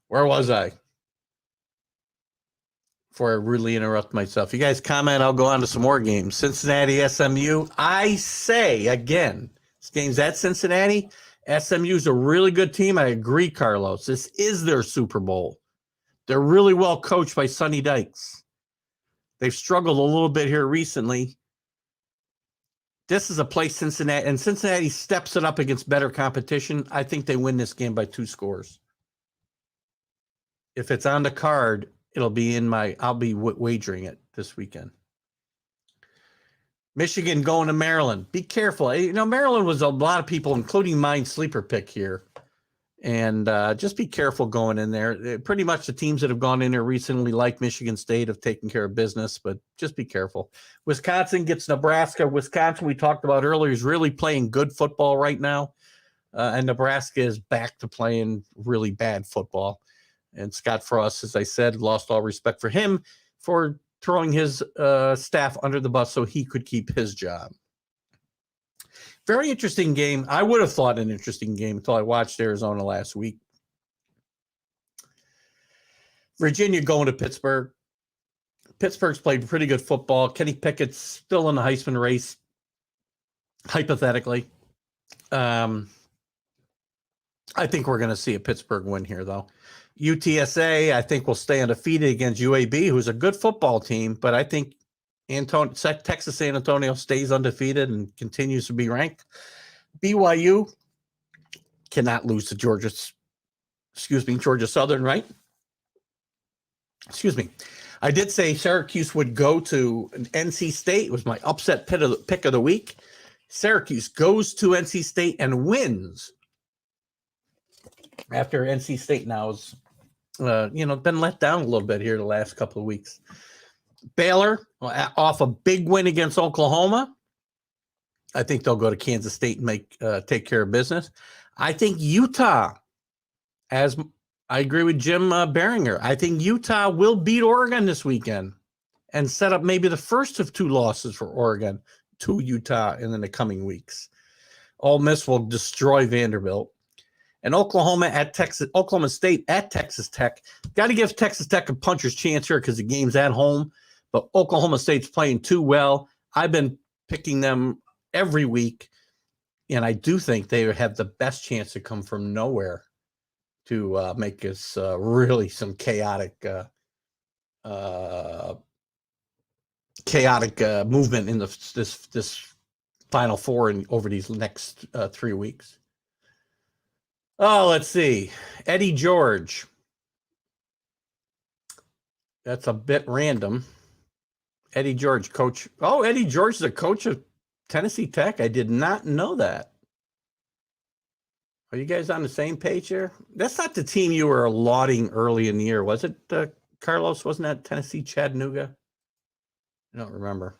Where was I? Before I really interrupt myself. You guys comment, I'll go on to some more games. Cincinnati, SMU. I say, again, this game's at Cincinnati. SMU's a really good team. I agree, Carlos. This is their Super Bowl. They're really well coached by Sonny Dykes. They've struggled a little bit here recently. This is a place Cincinnati steps it up against better competition. I think they win this game by 2 scores. If it's on the card, it'll be I'll be wagering it this weekend. Michigan going to Maryland. Be careful. Maryland was a lot of people, including mine, sleeper pick here. And just be careful going in there. Pretty much the teams that have gone in there recently, like Michigan State, have taken care of business, but just be careful. Wisconsin gets Nebraska. Wisconsin, we talked about earlier, is really playing good football right now. And Nebraska is back to playing really bad football. And Scott Frost, as I said, lost all respect for him for throwing his staff under the bus so he could keep his job. Very interesting game. I would have thought an interesting game until I watched Arizona last week. Virginia going to Pittsburgh. Pittsburgh's played pretty good football. Kenny Pickett's still in the Heisman race, hypothetically. I think we're going to see a Pittsburgh win here, though. UTSA, I think, will stay undefeated against UAB, who's a good football team, but I think Texas San Antonio stays undefeated and continues to be ranked. BYU cannot lose to Georgia Southern, right? Excuse me. I did say Syracuse would go to NC State. It was my upset pick of the week. Syracuse goes to NC State and wins after NC State now has been let down a little bit here the last couple of weeks. Baylor off a big win against Oklahoma. I think they'll go to Kansas State and take care of business. I think Utah, as I agree with Jim Behringer, I think Utah will beat Oregon this weekend and set up maybe the first of two losses for Oregon to Utah in the coming weeks. Ole Miss will destroy Vanderbilt. And Oklahoma State at Texas Tech. Got to give Texas Tech a puncher's chance here because the game's at home. But Oklahoma State's playing too well. I've been picking them every week, and I do think they have the best chance to come from nowhere to make this really some chaotic movement in this Final Four and over these next 3 weeks. Oh, let's see. Eddie George. That's a bit random. Eddie George, coach. Oh, Eddie George is a coach of Tennessee Tech. I did not know that. Are you guys on the same page here? That's not the team you were lauding early in the year, was it, Carlos? Wasn't that Tennessee Chattanooga? I don't remember.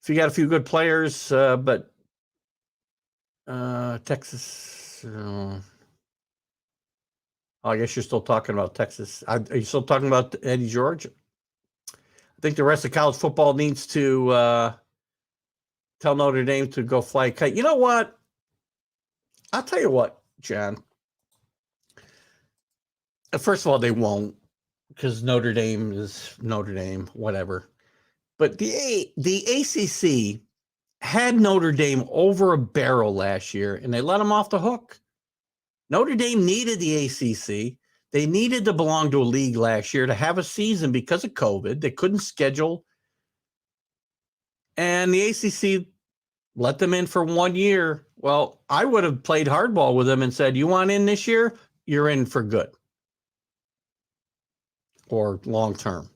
So you got a few good players, but Texas. I guess you're still talking about Texas. Are you still talking about Eddie George? I think the rest of college football needs to tell Notre Dame to go fly a kite. You know what? I'll tell you what, John. First of all, they won't, because Notre Dame is Notre Dame, whatever. But the ACC had Notre Dame over a barrel last year, and they let them off the hook. Notre Dame needed the ACC. They needed to belong to a league last year to have a season because of COVID. They couldn't schedule. And the ACC let them in for 1 year. Well, I would have played hardball with them and said, you want in this year? You're in for good. Or long term.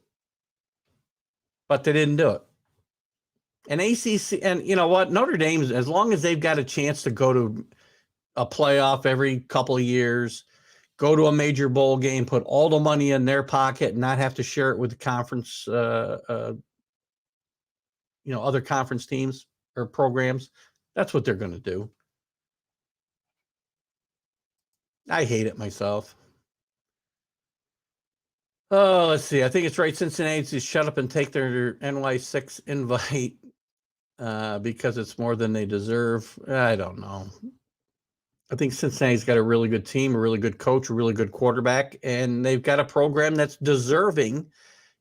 But they didn't do it. And ACC, and you know what? Notre Dame, as long as they've got a chance to go to a playoff every couple of years, go to a major bowl game, put all the money in their pocket and not have to share it with the conference, other conference teams or programs, that's what they're going to do. I hate it myself. Oh, let's see. I think it's right. Cincinnati to shut up and take their NY6 invite because it's more than they deserve. I don't know. I think Cincinnati's got a really good team, a really good coach, a really good quarterback, and they've got a program that's deserving.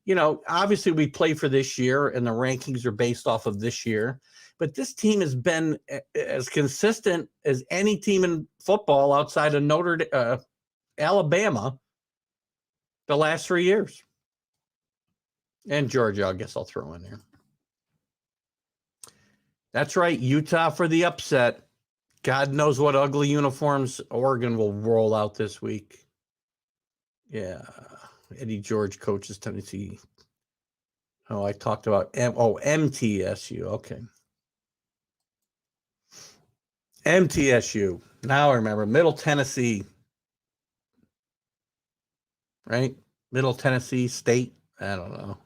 You know, obviously we play for this year and the rankings are based off of this year, but this team has been as consistent as any team in football outside of Alabama the last 3 years. And Georgia, I guess I'll throw in there. That's right, Utah for the upset. God knows what ugly uniforms Oregon will roll out this week. Yeah. Eddie George coaches Tennessee. Oh, I talked about MTSU. Okay. MTSU. Now I remember. Middle Tennessee. Right? Middle Tennessee State. I don't know.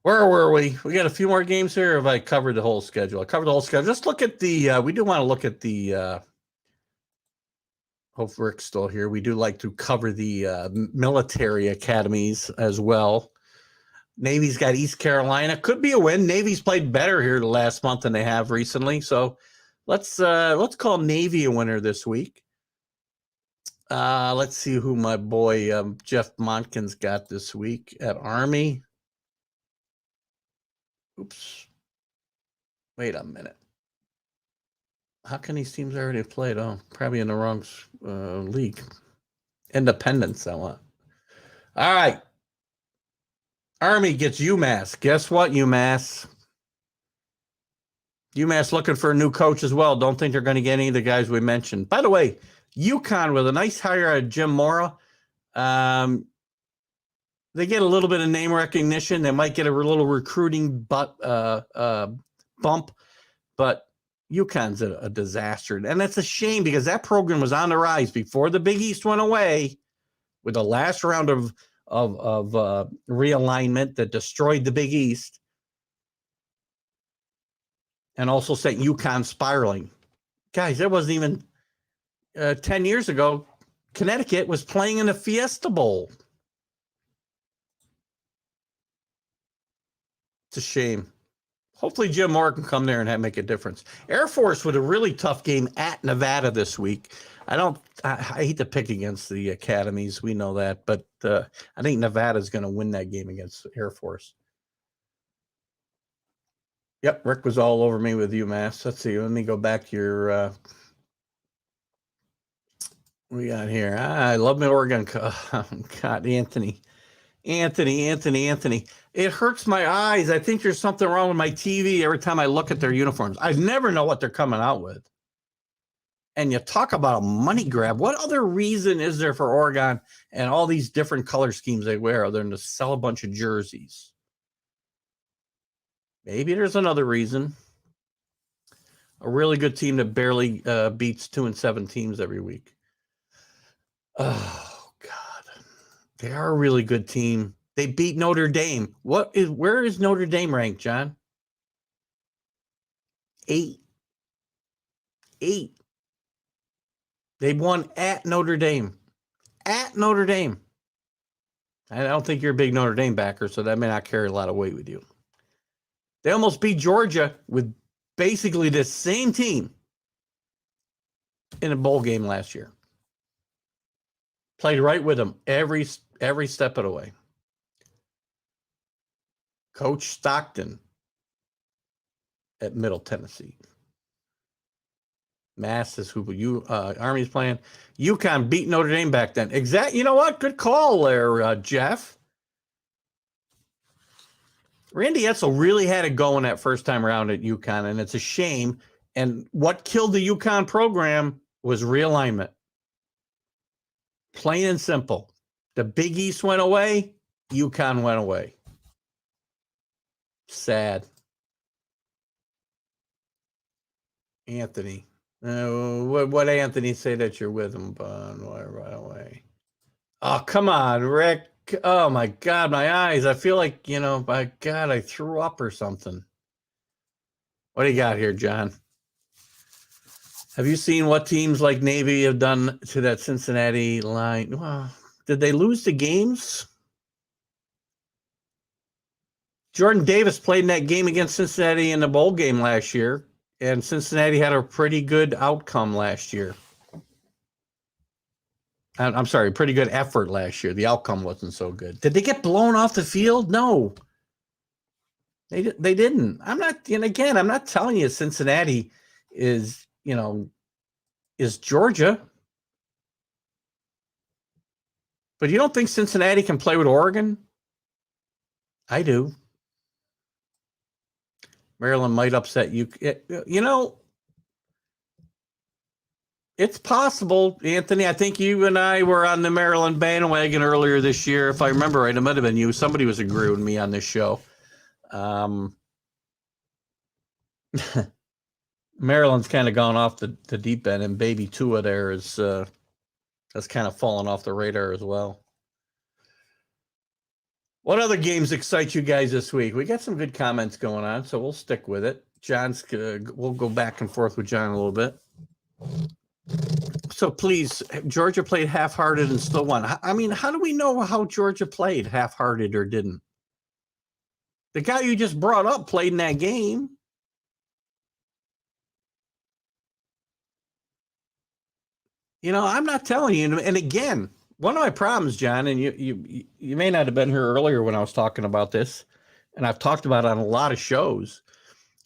Where were we? We got a few more games here. Or have I covered the whole schedule? I covered the whole schedule. Just look at the, we do want to look at the, hope Rick's still here. We do like to cover the military academies as well. Navy's got East Carolina. Could be a win. Navy's played better here the last month than they have recently. So let's call Navy a winner this week. Let's see who my boy Jeff Montkin's got this week at Army. Oops. Wait a minute. How can these teams already have played? Oh, probably in the wrong league. Independence, I want. All right. Army gets UMass. Guess what, UMass? UMass looking for a new coach as well. Don't think they're going to get any of the guys we mentioned. By the way, UConn with a nice hire at Jim Mora. They get a little bit of name recognition. They might get a little recruiting bump, but UConn's a disaster. And that's a shame because that program was on the rise before the Big East went away with the last round of realignment that destroyed the Big East. And also sent UConn spiraling. Guys, that wasn't even 10 years ago. Connecticut was playing in the Fiesta Bowl. It's a shame. Hopefully Jim Moore can come there and make a difference. Air Force with a really tough game at Nevada this week. I hate to pick against the academies. We know that. But I think Nevada's going to win that game against Air Force. Yep, Rick was all over me with UMass. Let's see. Let me go back to your. What we got here? I love my Oregon. God, Anthony. It hurts my eyes. I think there's something wrong with my TV every time I look at their uniforms. I never know what they're coming out with. And you talk about a money grab. What other reason is there for Oregon and all these different color schemes they wear other than to sell a bunch of jerseys? Maybe there's another reason. A really good team that barely beats 2-7 teams every week. Oh, God. They are a really good team. They beat Notre Dame. Where is Notre Dame ranked, John? 8. They won at Notre Dame. At Notre Dame. I don't think you're a big Notre Dame backer, so that may not carry a lot of weight with you. They almost beat Georgia with basically the same team in a bowl game last year. Played right with them every step of the way. Coach Stockton at Middle Tennessee. Mass is who Army's playing. UConn beat Notre Dame back then. You know what? Good call there, Jeff. Randy Edsall really had it going that first time around at UConn, and it's a shame. And what killed the UConn program was realignment. Plain and simple. The Big East went away, UConn went away. Sad. Anthony. What Anthony say that you're with him, but right away. Oh, come on, Rick. Oh, my God, my eyes. I feel like, my God, I threw up or something. What do you got here, John? Have you seen what teams like Navy have done to that Cincinnati line? Well, did they lose the games? Jordan Davis played in that game against Cincinnati in the bowl game last year, and Cincinnati had a pretty good outcome last year. I'm sorry, pretty good effort last year. The outcome wasn't so good. Did they get blown off the field? No. They didn't. I'm not telling you Cincinnati is Georgia. But you don't think Cincinnati can play with Oregon? I do. Maryland might upset you. It's possible, Anthony. I think you and I were on the Maryland bandwagon earlier this year. If I remember right, it might have been you. Somebody was agreeing with me on this show. Maryland's kind of gone off the deep end, and baby Tua there has kind of fallen off the radar as well. What other games excite you guys this week? We got some good comments going on, so we'll stick with it. We'll go back and forth with John a little bit. So please, Georgia played half-hearted and still won. I mean, how do we know how Georgia played, half-hearted or didn't? The guy you just brought up played in that game. I'm not telling you. And again, one of my problems, John, and you may not have been here earlier when I was talking about this, and I've talked about it on a lot of shows.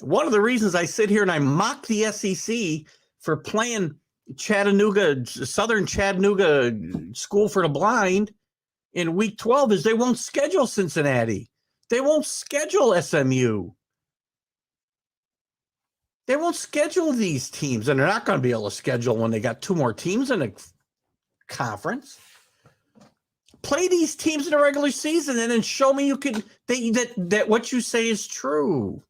One of the reasons I sit here and I mock the SEC for playing Southern Chattanooga School for the Blind in week 12 is they won't schedule Cincinnati. They won't schedule SMU. They won't schedule these teams, and they're not going to be able to schedule when they got 2 more teams in a conference. Play these teams in the regular season and then show me you can that what you say is true.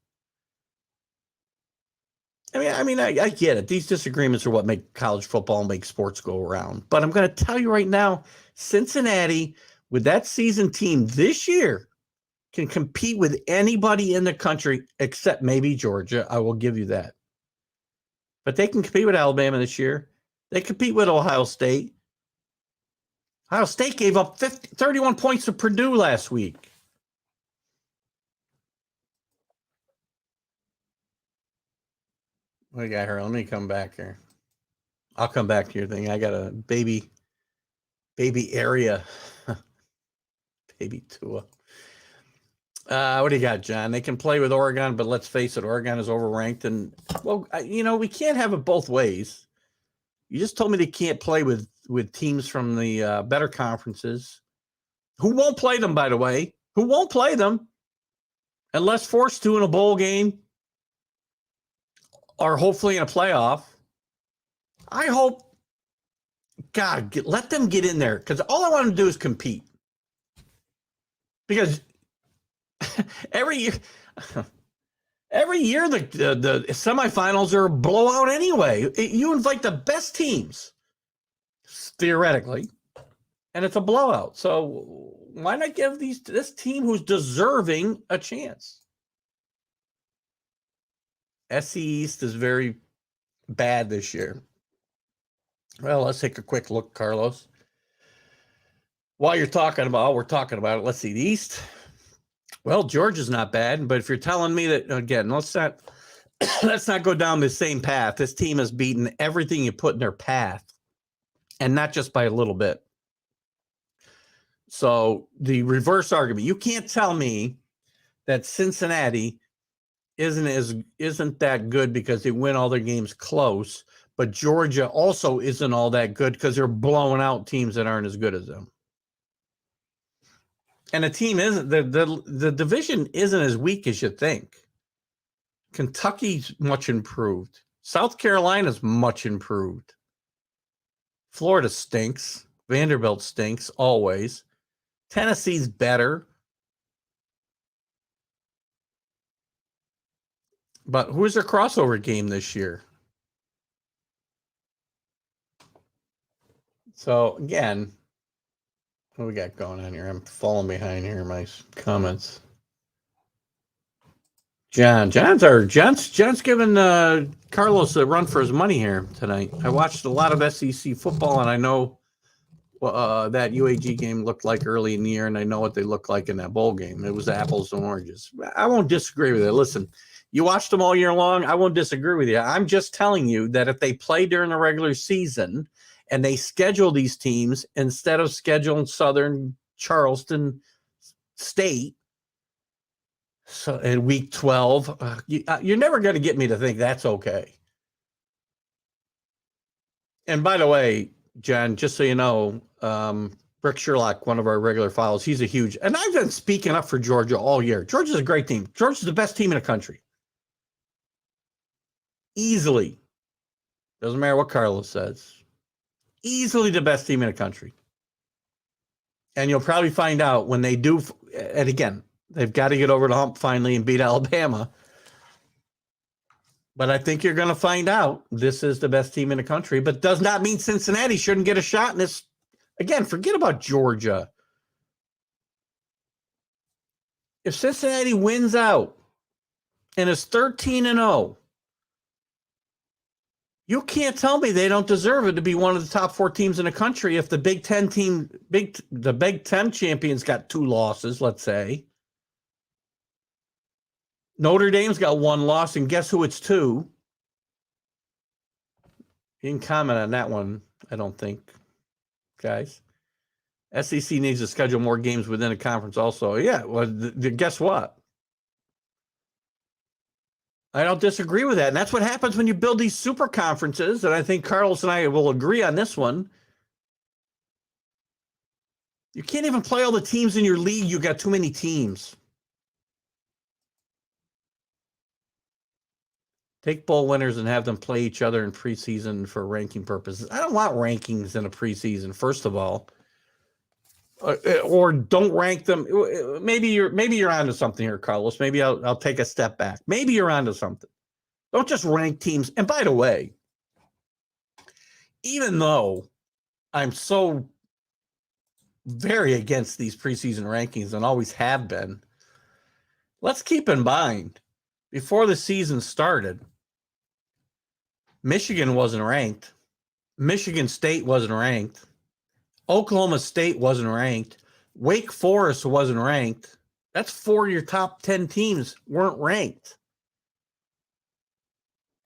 I get it. These disagreements are what make college football and make sports go around. But I'm going to tell you right now, Cincinnati, with that season team this year, can compete with anybody in the country except maybe Georgia. I will give you that. But they can compete with Alabama this year. They compete with Ohio State. Ohio State gave up 31 points to Purdue last week. What do you got here? Let me come back here. I'll come back to your thing. I got a baby area. Baby Tua. What do you got, John? They can play with Oregon, but let's face it, Oregon is overranked. And, well, we can't have it both ways. You just told me they can't play with teams from the better conferences. Who won't play them, by the way? Who won't play them unless forced to in a bowl game or hopefully in a playoff? I hope, God, let them get in there because all I want to do is compete. Because every year the semifinals are a blowout anyway. You invite the best teams, theoretically, and it's a blowout. So why not give this team who's deserving a chance? SC East is very bad this year. Well, let's take a quick look, Carlos. While we're talking about it, let's see the East. Well, Georgia's not bad, but if you're telling me that, again, let's not go down the same path. This team has beaten everything you put in their path, and not just by a little bit. So the reverse argument, you can't tell me that Cincinnati isn't that good because they win all their games close, but Georgia also isn't all that good because they're blowing out teams that aren't as good as them. And the team isn't the division isn't as weak as you think. Kentucky's much improved. South Carolina's much improved. Florida stinks. Vanderbilt stinks always. Tennessee's better. But who's their crossover game this year? So again, what we got going on here? I'm falling behind here in my comments. John's giving Carlos a run for his money here tonight. I watched a lot of SEC football, and I know that UAG game looked like early in the year, and I know what they looked like in that bowl game. It was apples and oranges. I won't disagree with it. Listen, you watched them all year long. I won't disagree with you. I'm just telling you that if they play during the regular season and they schedule these teams instead of scheduling Southern Charleston State, so in week 12, you're never going to get me to think that's okay. And by the way, John, just so you know, Rick Sherlock, one of our regular files, he's a huge, and I've been speaking up for Georgia all year. Georgia's a great team. Georgia's the best team in the country. Easily. Doesn't matter what Carlos says. Easily the best team in the country. And you'll probably find out when they do, and again, they've got to get over the hump finally and beat Alabama. But I think you're going to find out this is the best team in the country, but does not mean Cincinnati shouldn't get a shot in this. Again, forget about Georgia. If Cincinnati wins out and is 13-0, you can't tell me they don't deserve it to be one of the top 4 teams in the country if the Big Ten champions got 2 losses, let's say. Notre Dame's got 1 loss, and guess who it's to? You can comment on that one, I don't think, guys. SEC needs to schedule more games within a conference also. Yeah, well, guess what? I don't disagree with that. And that's what happens when you build these super conferences. And I think Carlos and I will agree on this one. You can't even play all the teams in your league. You got too many teams. Take bowl winners and have them play each other in preseason for ranking purposes. I don't want rankings in a preseason, first of all. Or don't rank them. Maybe you're onto something here, Carlos. Maybe I'll take a step back. Maybe you're onto something. Don't just rank teams. And by the way, even though I'm so very against these preseason rankings and always have been, let's keep in mind, before the season started, Michigan wasn't ranked. Michigan State wasn't ranked. Oklahoma State wasn't ranked. Wake Forest wasn't ranked. That's 4 of your top 10 teams weren't ranked.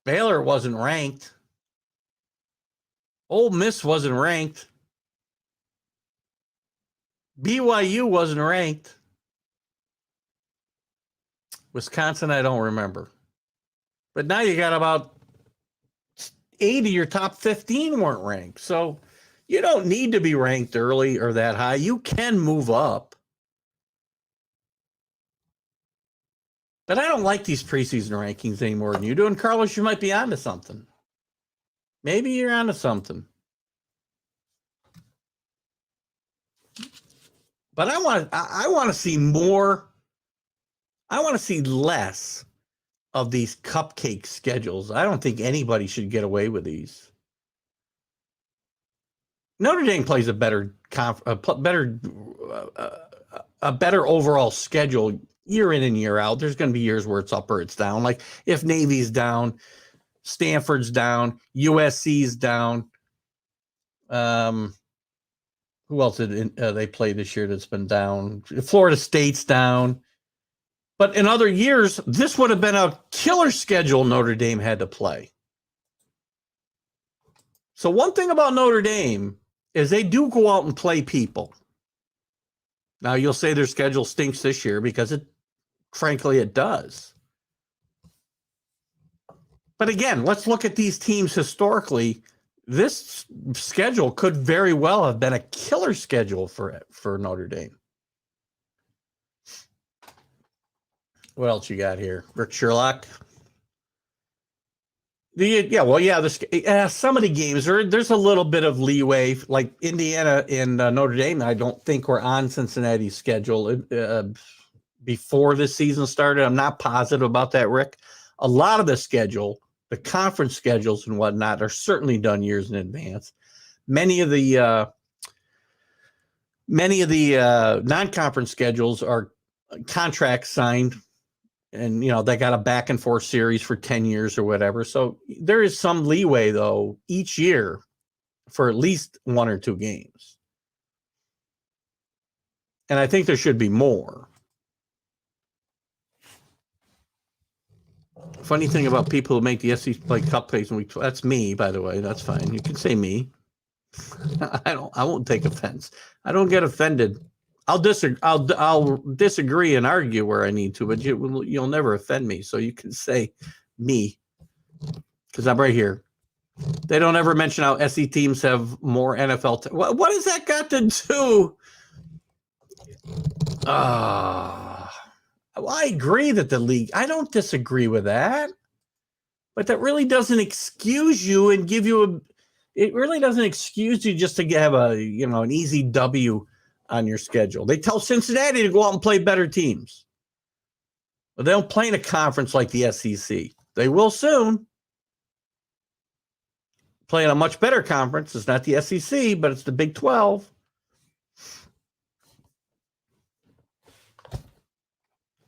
Baylor wasn't ranked. Ole Miss wasn't ranked. BYU wasn't ranked. Wisconsin, I don't remember. But now you got about 8 of your top 15 weren't ranked. So you don't need to be ranked early or that high. You can move up. But I don't like these preseason rankings any more than you do. And Carlos, you might be onto something. Maybe you're onto something. But I want to see more. I want to see less of these cupcake schedules. I don't think anybody should get away with these. Notre Dame plays a better overall schedule year in and year out. There's going to be years where it's up or it's down. Like if Navy's down, Stanford's down, USC's down. Who else did they play this year that's been down? Florida State's down. But in other years, this would have been a killer schedule Notre Dame had to play. So one thing about Notre Dame is they do go out and play people. Now, you'll say their schedule stinks this year because frankly, it does. But again, let's look at these teams historically. This schedule could very well have been a killer schedule for Notre Dame. What else you got here? Rick Sherlock. Some of the games there's a little bit of leeway. Like Indiana and Notre Dame, I don't think were on Cincinnati's schedule before this season started. I'm not positive about that, Rick. A lot of the schedule, the conference schedules and whatnot, are certainly done years in advance. Many of the non-conference schedules are contracts signed. And, they got a back and forth series for 10 years or whatever. So there is some leeway, though, each year for at least 1 or 2 games. And I think there should be more. Funny thing about people who make the SEC play cupcakes in week 12, that's me, by the way. That's fine. You can say me. I won't take offense. I don't get offended. I'll disagree and argue where I need to, but you'll never offend me. So you can say me because I'm right here. They don't ever mention how SE teams have more NFL. What has that got to do? Well, I agree that the league. I don't disagree with that, but that really doesn't excuse you and give you It really doesn't excuse you just to have an easy W on your schedule. They tell Cincinnati to go out and play better teams. But they don't play in a conference like the SEC. They will soon. Play in a much better conference. It's not the SEC, but it's the Big 12.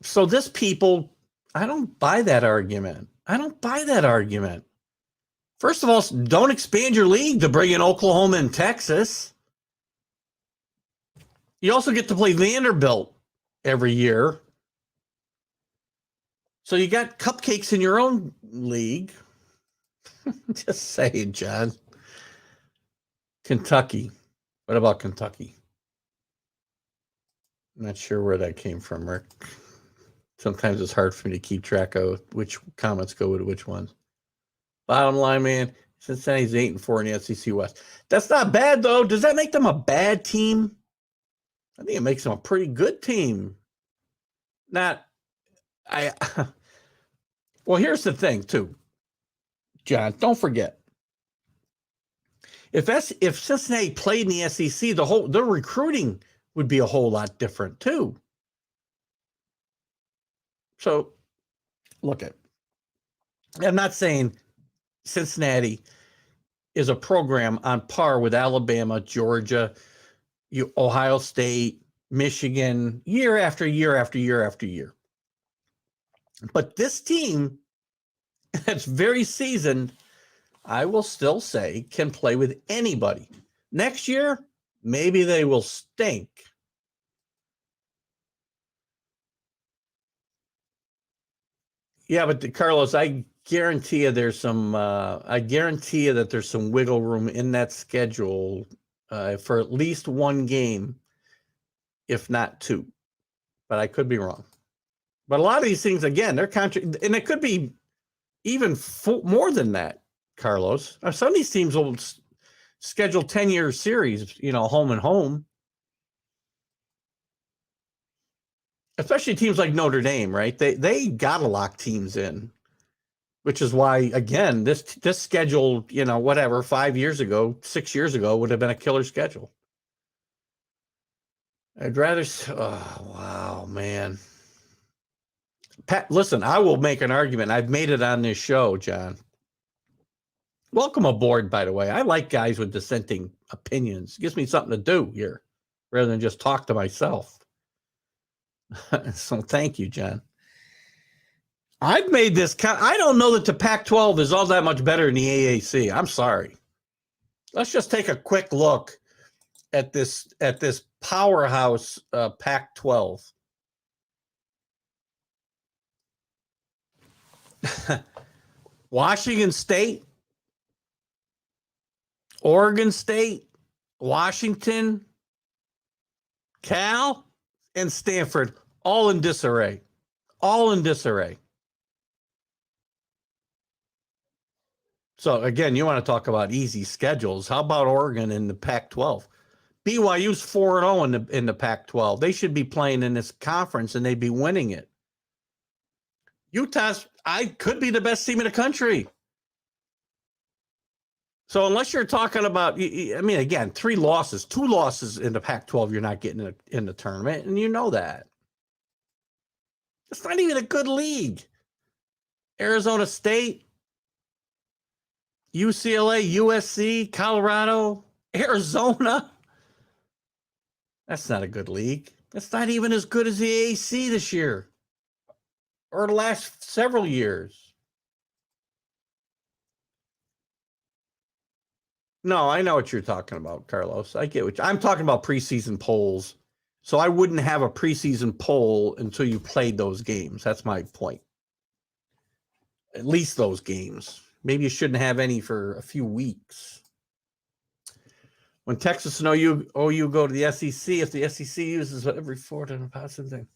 So I don't buy that argument. First of all, don't expand your league to bring in Oklahoma and Texas. You also get to play Vanderbilt every year. So you got cupcakes in your own league. Just saying, John. Kentucky. What about Kentucky? I'm not sure where that came from, Rick. Sometimes it's hard for me to keep track of which comments go with which ones. Bottom line, man, Cincinnati's 8-4 in the SEC West. That's not bad, though. Does that make them a bad team? I think it makes them a pretty good team. Well, here's the thing, too. John, don't forget. If Cincinnati played in the SEC, their recruiting would be a whole lot different too. So, I'm not saying Cincinnati is a program on par with Alabama, Georgia, Ohio State, Michigan, year after year after year after year. But this team that's very seasoned, I will still say, can play with anybody. Next year, maybe they will stink. Yeah, but Carlos, I guarantee you there's some. I guarantee you that there's some wiggle room in that schedule for at least one game, if not two. But I could be wrong. But a lot of these things, again, they're and it could be even more than that, Carlos. Some of these teams will schedule 10-year series, home and home. Especially teams like Notre Dame, right? They gotta lock teams in, which is why, again, this schedule, 5 years ago, 6 years ago, would have been a killer schedule. I'd rather. Oh wow, man. Pat, listen, I will make an argument. I've made it on this show, John. Welcome aboard, by the way. I like guys with dissenting opinions. It gives me something to do here, rather than just talk to myself. So thank you, John. I've made this. I don't know that the Pac-12 is all that much better than the AAC. I'm sorry. Let's just take a quick look at this powerhouse Pac-12. Washington State, Oregon State, Washington, Cal, and Stanford, all in disarray. All in disarray. So, again, you want to talk about easy schedules. How about Oregon in the Pac-12? BYU's 4-0 in the Pac-12. They should be playing in this conference, and they'd be winning it. Utah's could be the best team in the country. So unless you're talking about, again, 2 losses in the Pac-12, you're not getting in the tournament, and you know that. It's not even a good league. Arizona State, UCLA, USC, Colorado, Arizona. That's not a good league. It's not even as good as the AAC this year or the last several years. No, I know what you're talking about, Carlos. I get I'm talking about preseason polls. So I wouldn't have a preseason poll until you played those games. That's my point. At least those games. Maybe you shouldn't have any for a few weeks. When Texas and OU go to the SEC, if the SEC uses every 4 to positive thing,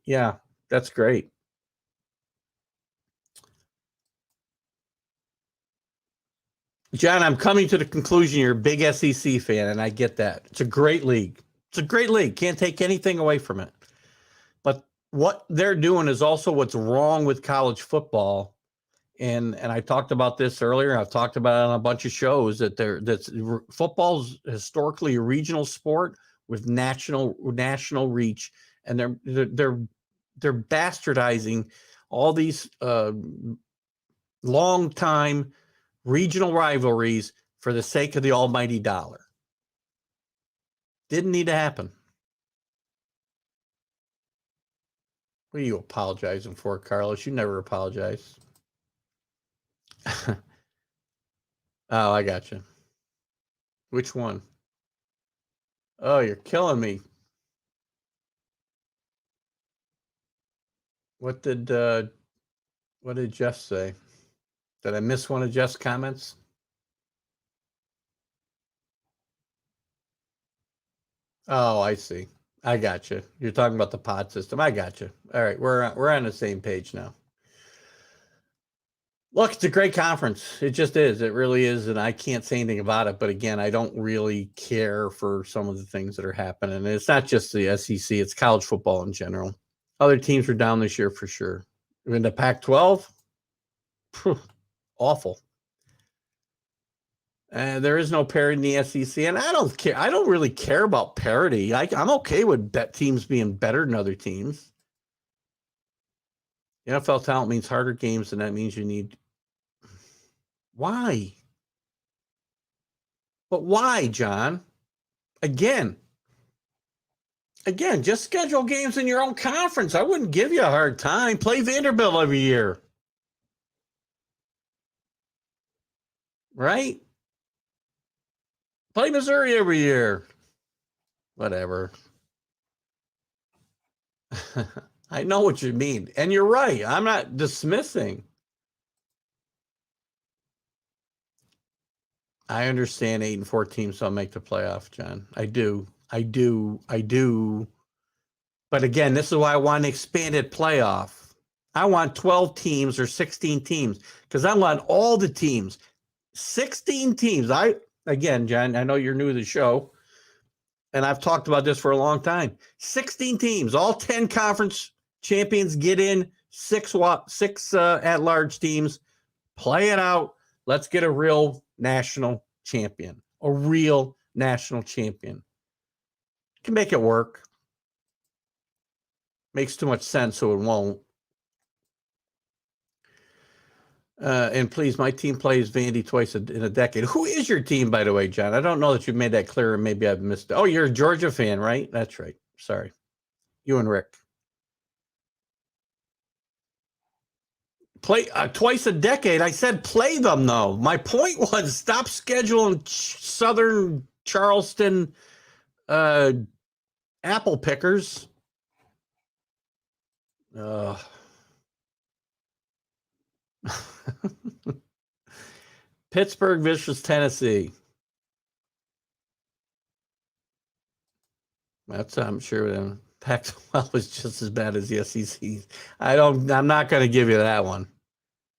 yeah, that's great. John, I'm coming to the conclusion you're a big SEC fan, and I get that. It's a great league. It's a great league. Can't take anything away from it. But what they're doing is also what's wrong with college football. And I talked about this earlier. I've talked about it on a bunch of shows that football's historically a regional sport with national reach, and they're bastardizing all these long time regional rivalries for the sake of the almighty dollar. Didn't need to happen. What are you apologizing for, Carlos? You never apologize. Oh, I got you. Which one? Oh, you're killing me. What did Jeff say? Did I miss one of Jeff's comments? Oh, I see. I got you. You're talking about the pod system. I got you. All right, we're on the same page now. Look, it's a great conference. It just is. It really is, and I can't say anything about it. But again, I don't really care for some of the things that are happening. And it's not just the SEC; it's college football in general. Other teams are down this year for sure. In the Pac-12, Awful. There is no parity in the SEC, and I don't care. I don't really care about parity. I'm okay with teams being better than other teams. NFL talent means harder games, and that means you need. Why? But why, John? Again, just schedule games in your own conference. I wouldn't give you a hard time. Play Vanderbilt every year. Right? Play Missouri every year. Whatever. I know what you mean. And you're right. I'm not dismissing. I understand 8 and 4 teams don't make the playoff, John. I do. But again, this is why I want an expanded playoff. I want 12 teams or 16 teams because I want all the teams. 16 teams. Again, John, I know you're new to the show, and I've talked about this for a long time. 16 teams, all 10 conference champions get in, six at-large teams. Play it out. Let's get a real national champion. A real national champion. Can make it work. Makes too much sense, so it won't. And please, my team plays Vandy twice in a decade. Who is your team, by the way, John? I don't know that you made that clear, and maybe I've missed it. Oh, you're a Georgia fan, right? That's right. Sorry. You and Rick. Play twice a decade. I said play them, though. My point was stop scheduling Southern Charleston apple pickers. Pittsburgh versus Tennessee. That's I'm sure Pac-12 is just as bad as the SEC. I'm not going to give you that one.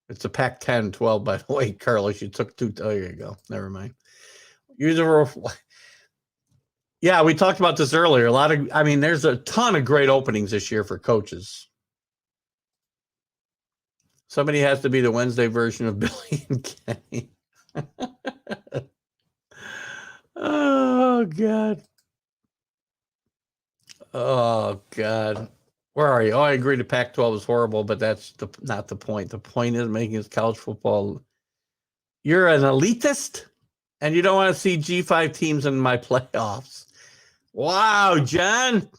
It's a Pac-10, 12, by the way, Carlos. You took 2. Oh, here you go. Never mind. Yeah, we talked about this earlier. There's a ton of great openings this year for coaches. Somebody has to be the Wednesday version of Billy and Kenny. Oh, God. Oh, God. Where are you? Oh, I agree the Pac-12 is horrible, but that's not the point. The point is making this college football. You're an elitist, and you don't want to see G5 teams in my playoffs. Wow, John.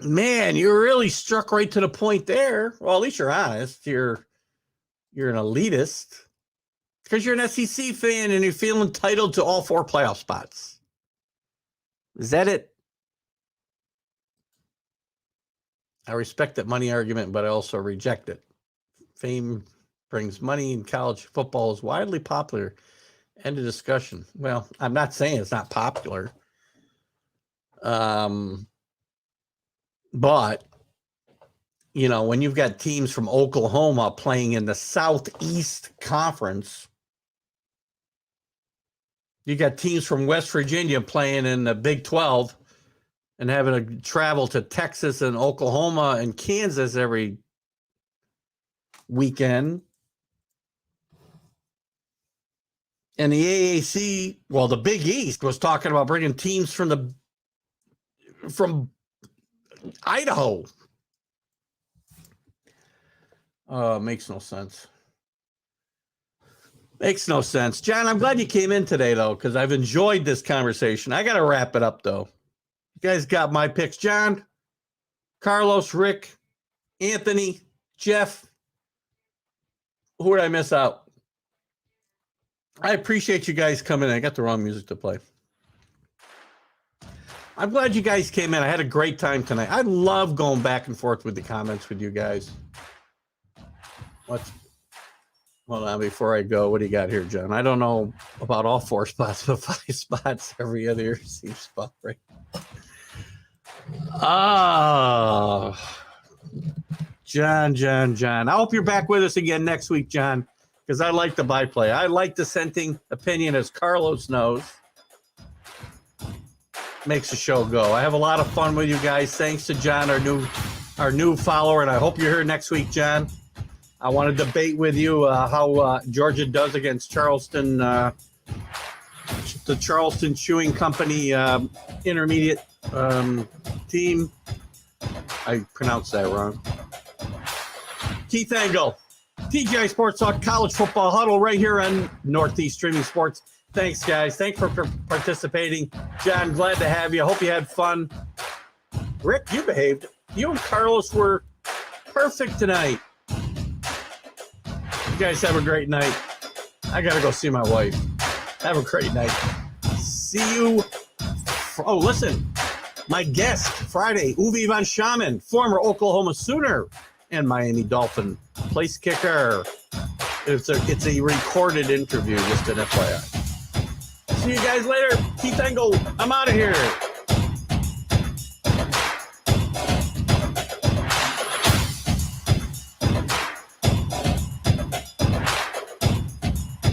Man, you really struck right to the point there. Well, at least you're honest. You're an elitist because you're an SEC fan and you feel entitled to all 4 playoff spots. Is that it? I respect that money argument, but I also reject it. Fame brings money, and college football is widely popular. End of discussion. Well, I'm not saying it's not popular. But, when you've got teams from Oklahoma playing in the Southeast Conference, you got teams from West Virginia playing in the Big 12 and having to travel to Texas and Oklahoma and Kansas every weekend. And the AAC, well, the Big East was talking about bringing teams from Idaho. Makes no sense. Makes no sense. John, I'm glad you came in today, though, because I've enjoyed this conversation. I got to wrap it up, though. You guys got my picks. John, Carlos, Rick, Anthony, Jeff. Who did I miss out? I appreciate you guys coming in. I got the wrong music to play. I'm glad you guys came in. I had a great time tonight. I love going back and forth with the comments with you guys. Hold on, before I go, what do you got here, John? I don't know about all 4 spots, but 5 spots every other year seems spot right. John. I hope you're back with us again next week, John, because I like the byplay. I like dissenting opinion, as Carlos knows. Makes the show go. I have a lot of fun with you guys. Thanks to John, our new follower, and I hope you're here next week, John. I want to debate with you how Georgia does against Charleston, the Charleston Chewing Company intermediate team. I pronounced that wrong. Keith Engel, TGI Sports Talk, college football huddle right here on Northeast Streaming Sports. Thanks, guys. Thanks for participating. John, glad to have you. Hope you had fun. Rick, you behaved. You and Carlos were perfect tonight. You guys have a great night. I got to go see my wife. Have a great night. See you. Oh, listen. My guest Friday, Uwe von Schaman, former Oklahoma Sooner and Miami Dolphin place kicker. It's a recorded interview, just an FYI. See you guys later. Keith Engel, I'm out of here.